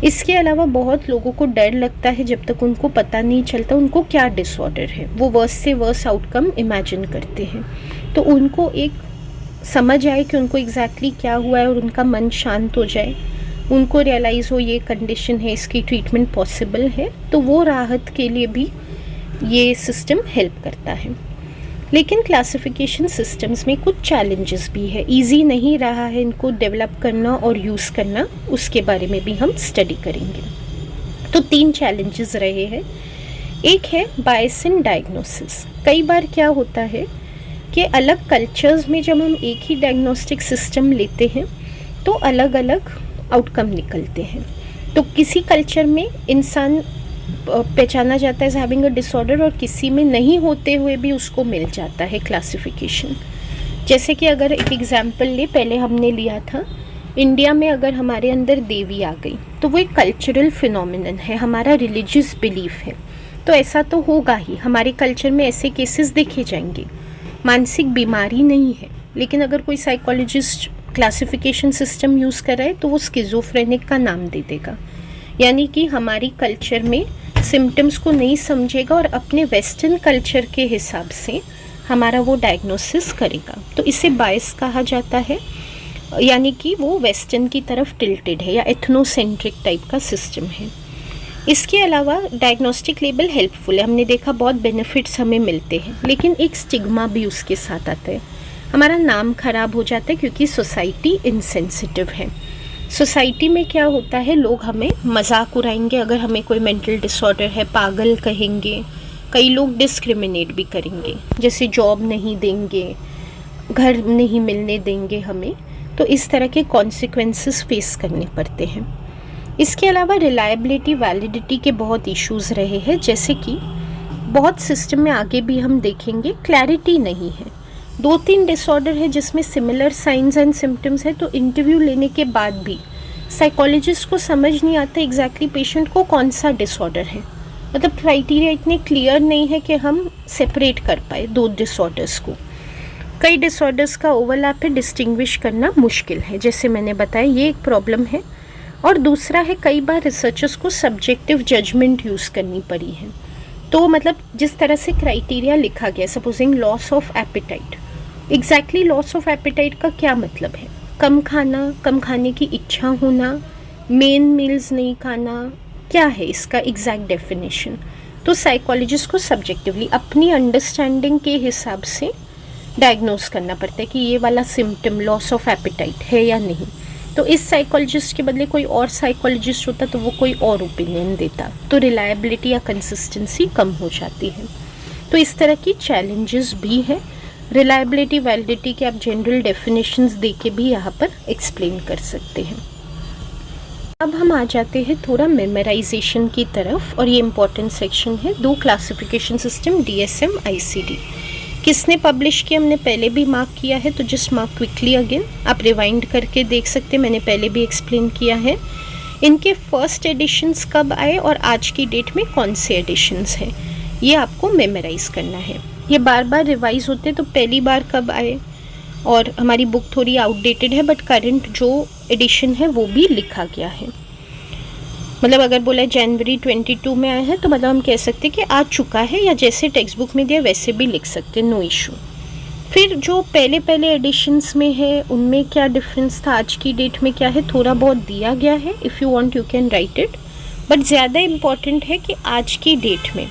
इसके अलावा बहुत लोगों को डर लगता है जब तक उनको पता नहीं चलता उनको क्या डिसऑर्डर है, वो वर्स से वर्स आउटकम इमेजिन करते हैं। तो उनको एक समझ आए कि उनको एग्जैक्टली क्या हुआ है और उनका मन शांत हो जाए, उनको रियलाइज़ हो ये कंडीशन है, इसकी ट्रीटमेंट पॉसिबल है, तो वो राहत के लिए भी ये सिस्टम हेल्प करता है। लेकिन क्लासिफिकेशन सिस्टम्स में कुछ चैलेंजेस भी है, इजी नहीं रहा है इनको डेवलप करना और यूज़ करना, उसके बारे में भी हम स्टडी करेंगे। तो 3 चैलेंजेस रहे हैं। एक है बायस इन डायग्नोसिस। कई बार क्या होता है कि अलग कल्चर्स में जब हम एक ही डायग्नोस्टिक सिस्टम लेते हैं तो अलग अलग आउटकम निकलते हैं। तो किसी कल्चर में इंसान पहचाना जाता है एज हैविंग अ डिसऑर्डर और किसी में नहीं होते हुए भी उसको मिल जाता है क्लासिफिकेशन। जैसे कि अगर एक एग्जांपल ले, पहले हमने लिया था इंडिया में अगर हमारे अंदर देवी आ गई तो वो एक कल्चरल फिनोमिनन है, हमारा रिलीजियस बिलीफ है, तो ऐसा तो होगा ही, हमारे कल्चर में ऐसे केसेस देखे जाएंगे। मानसिक बीमारी नहीं है, लेकिन अगर कोई साइकोलॉजिस्ट क्लासिफिकेशन सिस्टम यूज़ कर रहा है तो वो स्किज़ोफ्रेनिक का नाम दे देगा, यानी कि हमारी कल्चर में सिम्टम्स को नहीं समझेगा और अपने वेस्टर्न कल्चर के हिसाब से हमारा वो डायग्नोसिस करेगा। तो इसे बायस कहा जाता है, यानी कि वो वेस्टर्न की तरफ टिल्टेड है या एथनोसेंट्रिक टाइप का सिस्टम है। इसके अलावा डायग्नोस्टिक लेबल हेल्पफुल है, हमने देखा बहुत बेनिफिट्स हमें मिलते हैं, लेकिन एक स्टिग्मा भी उसके साथ आता है, हमारा नाम खराब हो जाता है क्योंकि सोसाइटी इनसेंसिटिव है। सोसाइटी में क्या होता है, लोग हमें मजाक उड़ाएंगे अगर हमें कोई मेंटल डिसऑर्डर है, पागल कहेंगे, कई लोग डिस्क्रिमिनेट भी करेंगे, जैसे जॉब नहीं देंगे, घर नहीं मिलने देंगे हमें, तो इस तरह के कॉन्सिक्वेंसेस फेस करने पड़ते हैं। इसके अलावा रिलायबिलिटी, वैलिडिटी के बहुत इश्यूज़ रहे हैं, जैसे कि बहुत सिस्टम में आगे भी हम देखेंगे क्लैरिटी नहीं है। 2-3 डिसऑर्डर है जिसमें सिमिलर साइंस एंड सिम्टम्स है, तो इंटरव्यू लेने के बाद भी साइकोलॉजिस्ट को समझ नहीं आता एग्जैक्टली पेशेंट को कौन सा डिसऑर्डर है, मतलब क्राइटेरिया इतने क्लियर नहीं है कि हम सेपरेट कर पाए 2 डिसऑर्डर्स को। कई डिसऑर्डर्स का ओवरलैप है, डिस्टिंग्विश करना मुश्किल है, जैसे मैंने बताया ये एक प्रॉब्लम है। और दूसरा है कई बार रिसर्चर्स को सब्जेक्टिव जजमेंट यूज़ करनी पड़ी है, तो मतलब जिस तरह से क्राइटेरिया लिखा गया, supposing loss of appetite, exactly loss of appetite का क्या मतलब है, कम खाना, कम खाने की इच्छा होना, मेन मील्स नहीं खाना, क्या है इसका एग्जैक्ट डेफिनेशन। तो साइकोलॉजिस्ट को सब्जेक्टिवली अपनी अंडरस्टैंडिंग के हिसाब से डायग्नोस करना पड़ता है कि ये वाला सिम्टम लॉस ऑफ एपेटाइट है या नहीं। तो इस साइकोलॉजिस्ट के बदले कोई और साइकोलॉजिस्ट होता तो वो कोई और ओपिनियन देता, तो रिलायबिलिटी या कंसिस्टेंसी कम हो जाती है। तो इस तरह की चैलेंजेस भी हैं। रिलायबिलिटी, वैलिडिटी के आप जनरल डेफिनेशंस दे के भी यहाँ पर एक्सप्लेन कर सकते हैं। अब हम आ जाते हैं थोड़ा मेमोराइजेशन की तरफ, और ये इम्पोर्टेंट सेक्शन है। 2 क्लासिफिकेशन सिस्टम DSM ICD किसने पब्लिश किया हमने पहले भी मार्क किया है, तो जस्ट मार्क क्विकली अगेन, आप रिवाइंड करके देख सकते हैं, मैंने पहले भी एक्सप्लेन किया है। इनके फर्स्ट एडिशंस कब आए और आज की डेट में कौन से एडिशंस हैं, ये आपको मेमोराइज करना है। ये बार बार रिवाइज होते हैं, तो पहली बार कब आए, और हमारी बुक थोड़ी आउटडेटेड है बट करंट जो एडिशन है वो भी लिखा गया है। मतलब अगर बोला जनवरी 22 में आया है तो मतलब हम कह सकते हैं कि आ चुका है, या जैसे टेक्स्ट बुक में दिया वैसे भी लिख सकते हैं, नो इशू। फिर जो पहले एडिशंस में है उनमें क्या डिफरेंस था, आज की डेट में क्या है, थोड़ा बहुत दिया गया है, if you want you can write it, but ज़्यादा इम्पॉर्टेंट है कि आज की डेट में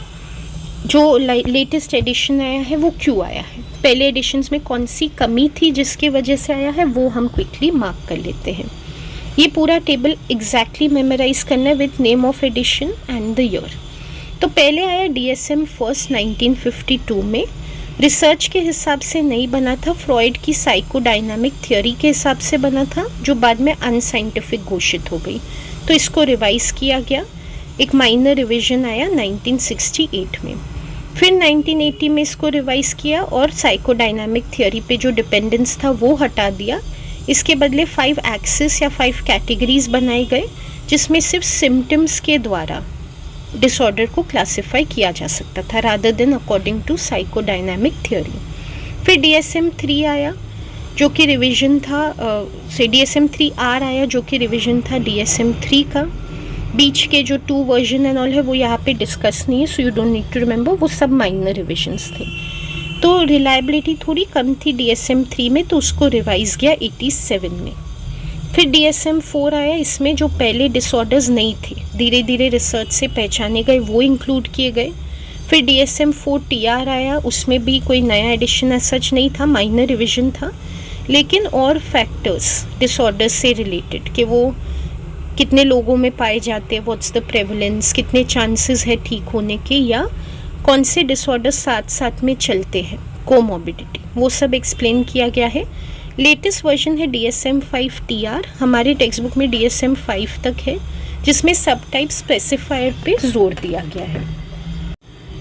जो लेटेस्ट एडिशन आया है वो क्यों आया है, पहले एडिशंस में कौन सी कमी थी जिसकी वजह से आया है, वो हम क्विकली मार्क कर लेते हैं। ये पूरा टेबल एग्जैक्टली मेमोराइज करना है with name of edition and the year. तो पहले आया DSM फर्स्ट 1952 में, रिसर्च के हिसाब से नहीं बना था, फ्रॉइड की साइकोडायनामिक थ्योरी के हिसाब से बना था, जो बाद में अनसाइंटिफिक घोषित हो गई, तो इसको रिवाइज किया गया। एक माइनर रिवीजन आया 1968 में, फिर 1980 में इसको रिवाइज किया और साइकोडायनामिक थ्योरी पे जो डिपेंडेंस था वो हटा दिया। इसके बदले 5 एक्सिस या 5 कैटेगरीज बनाए गए, जिसमें सिर्फ सिम्टम्स के द्वारा डिसऑर्डर को क्लासिफाई किया जा सकता था, rather than according to psychodynamic theory. फिर DSM 3 आया जो कि रिवीजन था, DSM 3R आया जो कि रिवीजन था DSM 3 का। बीच के जो 2 वर्जन एंड ऑल है वो यहाँ पे डिस्कस नहीं है, so you don't need to remember, वो सब माइनर रिविजन्स थे। तो रिलायबिलिटी थोड़ी कम थी DSM 3 में, तो उसको रिवाइज किया 87 में। फिर DSM 4 आया, इसमें जो पहले डिसऑर्डर्स नहीं थे धीरे धीरे रिसर्च से पहचाने गए वो इंक्लूड किए गए। फिर DSM 4 TR आया, उसमें भी कोई नया एडिशन सच नहीं था, माइनर रिविजन था, लेकिन और फैक्टर्स डिसऑर्डर्स से रिलेटेड कि वो कितने लोगों में पाए जाते हैं, व्हाट्स द प्रेवलेंस, कितने चांसेस है ठीक होने के, या कौन से डिसऑर्डर साथ साथ में चलते हैं, कोमॉर्बिडिटी, वो सब एक्सप्लेन किया गया है। लेटेस्ट वर्जन है DSM 5 TR, हमारे टेक्स्ट बुक में DSM 5 तक है, जिसमें सब टाइप स्पेसिफायर पे जोर दिया गया है।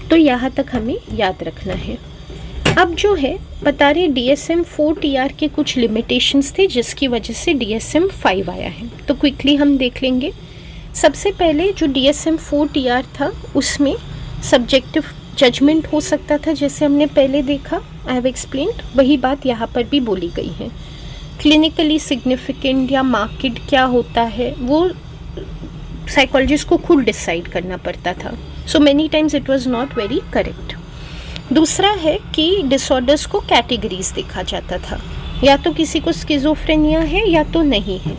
तो यहाँ तक हमें याद रखना है। अब जो है बता रहे DSM 4 TR के कुछ लिमिटेशंस थे जिसकी वजह से DSM 5 आया है, तो क्विकली हम देख लेंगे। सबसे पहले जो DSM 4 TR था उसमें सब्जेक्टिव जजमेंट हो सकता था, जैसे हमने पहले देखा, आई हैव एक्सप्लेन्ड, वही बात यहाँ पर भी बोली गई है। क्लिनिकली सिग्निफिकेंट या मार्केट क्या होता है वो साइकोलॉजिस्ट को खुद डिसाइड करना पड़ता था, so many times it was not very correct. दूसरा है कि डिसऑर्डर्स को कैटेगरीज देखा जाता था, या तो किसी को स्किज़ोफ्रेनिया है या तो नहीं है।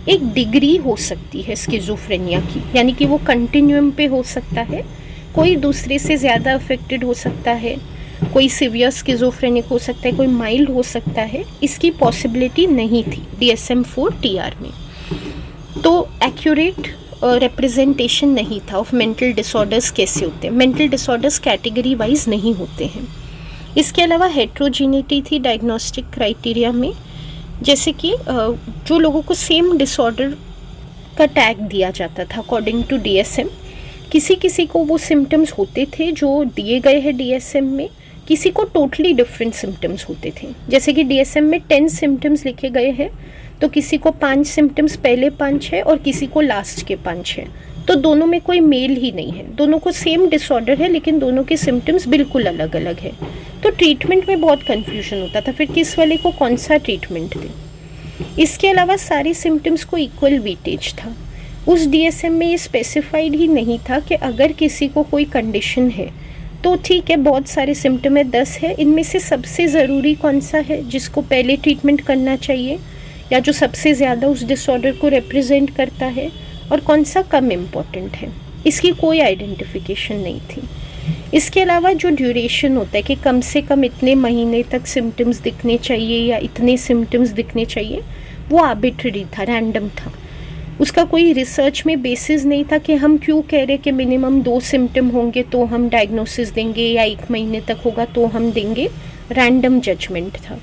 एक डिग्री हो सकती है स्किज़ोफ्रेनिया की, यानी कि वो कंटिन्यूम पे हो सकता है, कोई दूसरे से ज़्यादा अफेक्टेड हो सकता है, कोई सिवियर स्किज़ोफ्रेनिक हो सकता है, कोई माइल्ड हो सकता है, इसकी पॉसिबिलिटी नहीं थी DSM 4 TR में। तो एक्यूरेट रिप्रेजेंटेशन नहीं था ऑफ मेंटल डिसऑर्डर्स कैसे होते हैं, मेंटल डिसऑर्डर्स कैटेगरी वाइज नहीं होते हैं। इसके अलावा हेट्रोजीनिटी थी डायग्नोस्टिक क्राइटेरिया में, जैसे कि जो लोगों को सेम डिसऑर्डर का टैग दिया जाता था अकॉर्डिंग टू DSM, किसी किसी को वो सिम्टम्स होते थे जो दिए गए हैं DSM में, किसी को टोटली डिफरेंट सिम्टम्स होते थे। जैसे कि DSM में 10 सिम्टम्स लिखे गए हैं, तो किसी को 5 सिम्टम्स पहले 5 है और किसी को लास्ट के 5 है, तो दोनों में कोई मेल ही नहीं है, दोनों को सेम डिसऑर्डर है लेकिन दोनों के सिम्टम्स बिल्कुल अलग अलग है। तो ट्रीटमेंट में बहुत कन्फ्यूजन होता था, फिर किस वाले को कौन सा ट्रीटमेंट दें। इसके अलावा सारे सिम्टम्स को इक्वल वेटेज था। उस DSM में ये स्पेसिफाइड ही नहीं था कि अगर किसी को कोई कंडीशन है तो ठीक है, बहुत सारे सिम्टम है, 10 है, इनमें से सबसे ज़रूरी कौन सा है जिसको पहले ट्रीटमेंट करना चाहिए, या जो सबसे ज़्यादा उस डिसऑर्डर को रिप्रेजेंट करता है, और कौन सा कम इम्पॉर्टेंट है, इसकी कोई आइडेंटिफिकेशन नहीं थी। इसके अलावा जो ड्यूरेशन होता है कि कम से कम इतने महीने तक सिम्टम्स दिखने चाहिए या इतने सिम्टम्स दिखने चाहिए, वो आर्बिट्रेरी था, रैंडम था, उसका कोई रिसर्च में बेसिस नहीं था कि हम क्यों कह रहे कि मिनिमम 2 सिम्टम होंगे तो हम डायग्नोसिस देंगे या 1 महीने तक होगा तो हम देंगे, रैंडम जजमेंट था।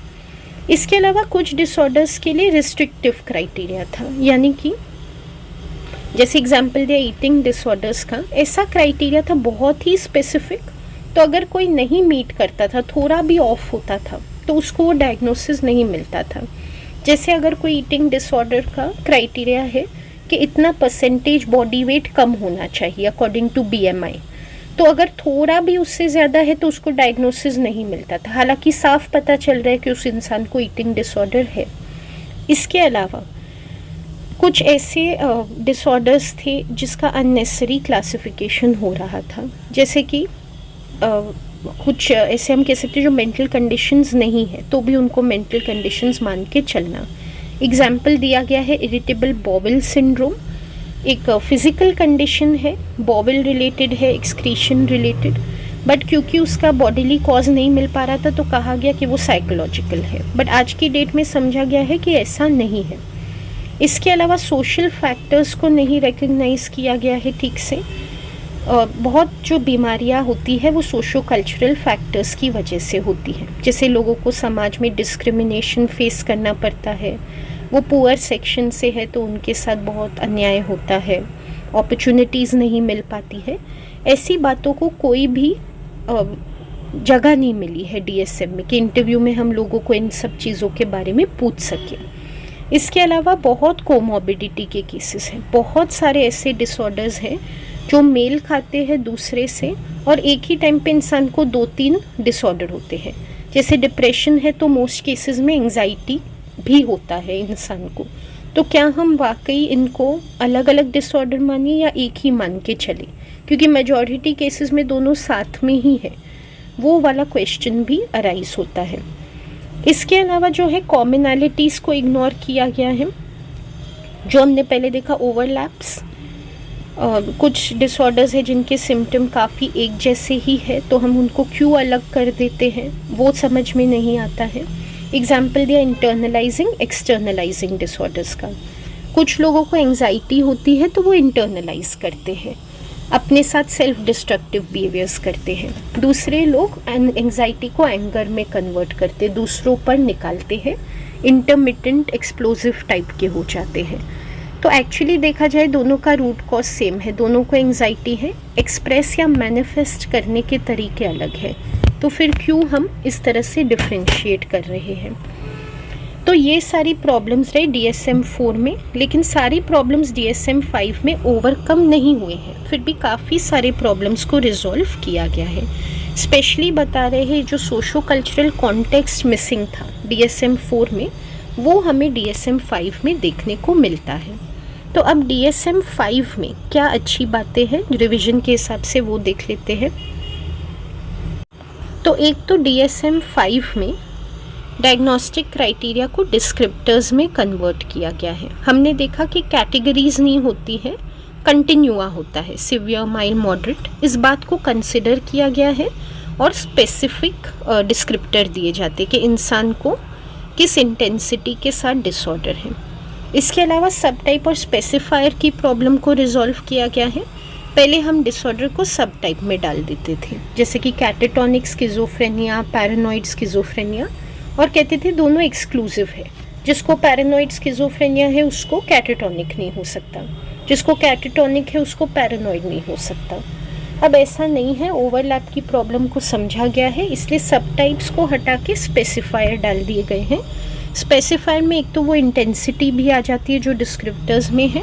इसके अलावा कुछ डिसऑर्डर्स के लिए रिस्ट्रिक्टिव क्राइटेरिया था, यानी कि जैसे एग्जाम्पल दिया ईटिंग डिसऑर्डर्स का, ऐसा क्राइटेरिया था बहुत ही स्पेसिफिक, तो अगर कोई नहीं मीट करता था, थोड़ा भी ऑफ होता था, तो उसको वो डायग्नोसिस नहीं मिलता था। जैसे अगर कोई ईटिंग डिसऑर्डर का क्राइटेरिया है कि इतना परसेंटेज बॉडी वेट कम होना चाहिए अकॉर्डिंग टू BMI, तो अगर थोड़ा भी उससे ज़्यादा है तो उसको डायग्नोसिस नहीं मिलता था, हालांकि साफ पता चल रहा है कि उस इंसान को ईटिंग डिसऑर्डर है। इसके अलावा कुछ ऐसे डिसऑर्डर्स थे जिसका अननेसेसरी क्लासिफिकेशन हो रहा था, जैसे कि कुछ ऐसे हम कह सकते हैं जो मेंटल कंडीशंस नहीं है तो भी उनको मेंटल कंडीशंस मान के चलना। एग्जाम्पल दिया गया है इरिटेबल बॉवल सिंड्रोम, एक फिजिकल कंडीशन है, बॉवल रिलेटेड है, एक्सक्रीशन रिलेटेड, बट क्योंकि उसका बॉडीली कॉज नहीं मिल पा रहा था तो कहा गया कि वो साइकोलॉजिकल है, बट आज की डेट में समझा गया है कि ऐसा नहीं है। इसके अलावा सोशल फैक्टर्स को नहीं रिकग्नाइज किया गया है ठीक से। बहुत जो बीमारियां होती है वो सोशो कल्चरल फैक्टर्स की वजह से होती है, जैसे लोगों को समाज में डिस्क्रिमिनेशन फेस करना पड़ता है, वो पुअर सेक्शन से है तो उनके साथ बहुत अन्याय होता है, अपॉर्चुनिटीज़ नहीं मिल पाती है। ऐसी बातों को कोई भी जगह नहीं मिली है DSM में कि इंटरव्यू में हम लोगों को इन सब चीज़ों के बारे में पूछ सकें। इसके अलावा बहुत कोमॉर्बिडिटी के केसेस हैं, बहुत सारे ऐसे डिसऑर्डर्स हैं जो मेल खाते हैं दूसरे से और एक ही टाइम पे इंसान को 2-3 डिसऑर्डर होते हैं। जैसे डिप्रेशन है तो मोस्ट केसेस में एंजाइटी भी होता है इंसान को, तो क्या हम वाकई इनको अलग अलग डिसऑर्डर मानिए या एक ही मान के चले, क्योंकि मेजॉरिटी केसेस में दोनों साथ में ही है, वो वाला क्वेश्चन भी अराइज होता है। इसके अलावा जो है कॉमनैलिटीज़ को इग्नोर किया गया है, जो हमने पहले देखा ओवरलैप्स। कुछ डिसऑर्डर्स है जिनके सिम्टम काफ़ी एक जैसे ही है तो हम उनको क्यों अलग कर देते हैं वो समझ में नहीं आता है। एग्जाम्पल दिया इंटरनलाइजिंग एक्सटर्नलाइजिंग डिसऑर्डर्स का। कुछ लोगों को एंजाइटी होती है तो वो इंटरनलाइज करते हैं, अपने साथ सेल्फ डिस्ट्रक्टिव बिहेवियर्स करते हैं। दूसरे लोग एंजाइटी को एंगर में कन्वर्ट करते, दूसरों पर निकालते हैं, इंटरमिटेंट एक्सप्लोजिव टाइप के हो जाते हैं। तो एक्चुअली देखा जाए दोनों का रूट कॉज सेम है, दोनों को एंजाइटी है, एक्सप्रेस या मैनिफेस्ट करने के तरीके अलग है, तो फिर क्यों हम इस तरह से डिफ्रेंशिएट कर रहे हैं। तो ये सारी प्रॉब्लम्स रहे DSM-4 में, लेकिन सारी प्रॉब्लम्स DSM-5 में ओवरकम नहीं हुए हैं, फिर भी काफ़ी सारे प्रॉब्लम्स को रिजॉल्व किया गया है। स्पेशली बता रहे हैं जो सोशो कल्चरल कॉन्टेक्स्ट मिसिंग था DSM-4 में, वो हमें DSM-5 में देखने को मिलता है। तो अब DSM-5 में क्या अच्छी बातें हैं रिवीजन के हिसाब से वो देख लेते हैं। तो एक तो DSM-5 में डायग्नोस्टिक क्राइटेरिया को डिस्क्रिप्टर्स में कन्वर्ट किया गया है। हमने देखा कि कैटेगरीज नहीं होती है, कंटिन्यूआ होता है, सिवियर, माइल्ड, मॉडरेट, इस बात को कंसिडर किया गया है और स्पेसिफिक डिस्क्रिप्टर दिए जाते कि इंसान को किस इंटेंसिटी के साथ डिसऑर्डर है। इसके अलावा सब टाइप और स्पेसिफायर की प्रॉब्लम को रिजॉल्व किया गया है। पहले हम डिसऑर्डर को सब टाइप में डाल देते थे, जैसे कि कैटेटोनिक स्किज़ोफ्रेनिया, पैरानॉइड स्किज़ोफ्रेनिया, और कहते थे दोनों एक्सक्लूसिव है, जिसको पैरानॉइड स्किज़ोफ्रेनिया है उसको कैटेटोनिक नहीं हो सकता, जिसको कैटेटोनिक है उसको पैरानॉइड नहीं हो सकता। अब ऐसा नहीं है, ओवरलैप की प्रॉब्लम को समझा गया है, इसलिए सब टाइप्स को हटा के स्पेसिफायर डाल दिए गए हैं। स्पेसिफायर में एक तो वो इंटेंसिटी भी आ जाती है जो डिस्क्रिप्टर्स में है,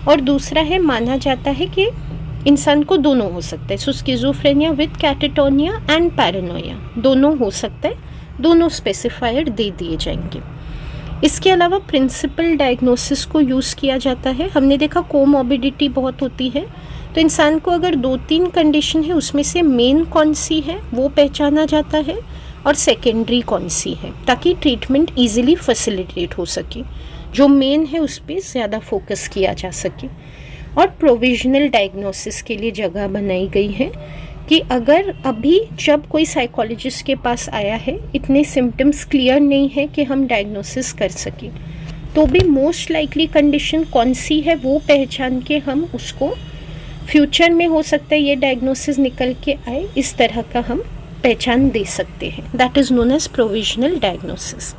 और दूसरा है माना जाता है कि इंसान को दोनों हो सकता है, so schizophrenia with catatonia and paranoia दोनों हो सकता है, दोनों स्पेसिफायर दे दिए जाएंगे। इसके अलावा प्रिंसिपल डायग्नोसिस को यूज़ किया जाता है। हमने देखा कोमॉर्बिडिटी बहुत होती है, तो इंसान को अगर 2-3 कंडीशन है उसमें से मेन कौन सी है वो पहचाना जाता है और सेकेंडरी कौन सी है, ताकि ट्रीटमेंट इजीली फैसिलिटेट हो सके। जो मेन है उस पर ज़्यादा फोकस किया जा सके। और प्रोविजनल डायग्नोसिस के लिए जगह बनाई गई है कि अगर अभी जब कोई साइकोलॉजिस्ट के पास आया है, इतने सिम्टम्स क्लियर नहीं है कि हम डायग्नोसिस कर सकें, तो भी मोस्ट लाइकली कंडीशन कौन सी है वो पहचान के हम उसको फ्यूचर में हो सकता है ये डायग्नोसिस निकल के आए, इस तरह का हम पहचान दे सकते हैं। That is known as provisional diagnosis.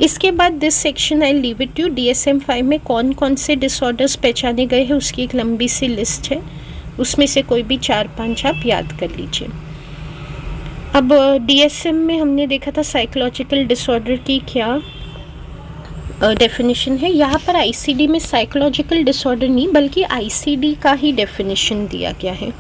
इसके बाद this section I leave it to. DSM-5 में कौन कौन से डिसऑर्डर्स पहचाने गए हैं उसकी एक लंबी सी लिस्ट है, उसमें से कोई भी 4-5 आप याद कर लीजिए। अब DSM में हमने देखा था साइकोलॉजिकल डिसऑर्डर की क्या डेफिनेशन है। यहाँ पर ICD में साइकोलॉजिकल डिसऑर्डर नहीं बल्कि ICD का ही डेफिनेशन दिया गया है।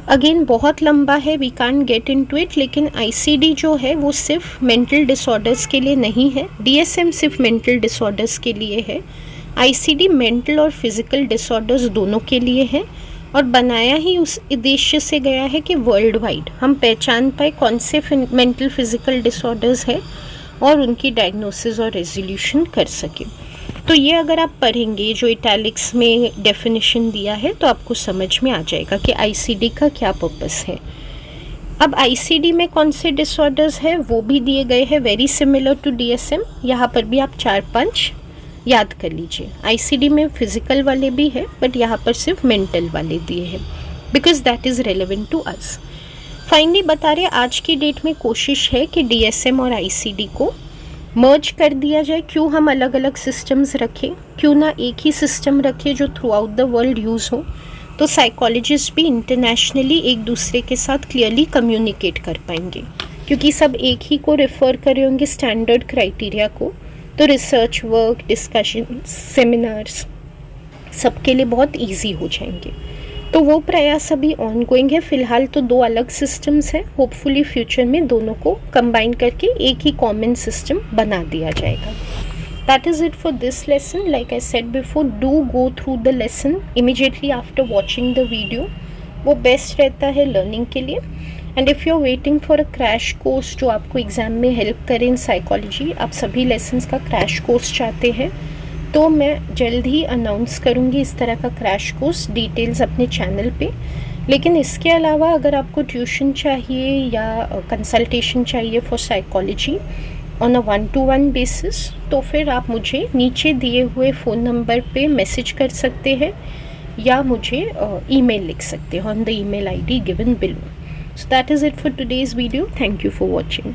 अगेन बहुत लंबा है, we can't get into it, लेकिन ICD जो है वो सिर्फ मेंटल डिसऑर्डर्स के लिए नहीं है, DSM सिर्फ मेंटल डिसऑर्डर्स के लिए है, ICD मेंटल और फिजिकल डिसऑर्डर्स दोनों के लिए है, और बनाया ही उस उद्देश्य से गया है कि वर्ल्ड वाइड हम पहचान पाए कौन से मेंटल फिजिकल डिसऑर्डर्स है और उनकी डायग्नोसिस और रेजोल्यूशन कर सके। तो ये अगर आप पढ़ेंगे जो इटैलिक्स में डेफिनेशन दिया है तो आपको समझ में आ जाएगा कि ICD का क्या पर्पस है। अब ICD में कौन से डिसऑर्डर्स है वो भी दिए गए हैं, वेरी सिमिलर टू DSM। यहाँ पर भी आप 4-5 याद कर लीजिए। ICD में फिजिकल वाले भी है बट यहाँ पर सिर्फ मेंटल वाले दिए हैं because that is relevant to us. Finally बता रहे आज की डेट में कोशिश है कि DSM और ICD को मर्ज कर दिया जाए। क्यों हम अलग अलग सिस्टम्स रखें, क्यों ना एक ही सिस्टम रखें जो through out the world use हो, तो साइकोलॉजिस्ट भी इंटरनेशनली एक दूसरे के साथ क्लियरली कम्युनिकेट कर पाएंगे, क्योंकि सब एक ही को रेफ़र कर रहे होंगे स्टैंडर्ड क्राइटेरिया को। तो रिसर्च वर्क, डिस्कशन, सेमिनार्स सबके लिए बहुत ईजी हो जाएंगे। तो वो प्रयास अभी ऑनगोइंग है। फ़िलहाल तो 2 अलग सिस्टम्स हैं, होपफुली फ्यूचर में दोनों को कंबाइन करके एक ही कॉमन सिस्टम बना दिया जाएगा। That is it for this lesson. Like I said before, do go through the lesson immediately after watching the video, वो बेस्ट रहता है लर्निंग के लिए। And if you are waiting for a crash course जो आपको exam में help करे in psychology, आप सभी लेसन्स का क्रैश कोर्स चाहते हैं तो मैं जल्द ही अनाउंस करूँगी इस तरह का क्रैश कोर्स, डिटेल्स अपने चैनल पे। लेकिन इसके अलावा अगर आपको ट्यूशन चाहिए या कंसल्टेशन चाहिए for psychology on a 1-to-1 basis, तो फिर आप मुझे नीचे दिए हुए फ़ोन नंबर पे मैसेज कर सकते हैं या मुझे ईमेल लिख सकते हैं on the email ID given below. So that is it for today's video. Thank you for watching.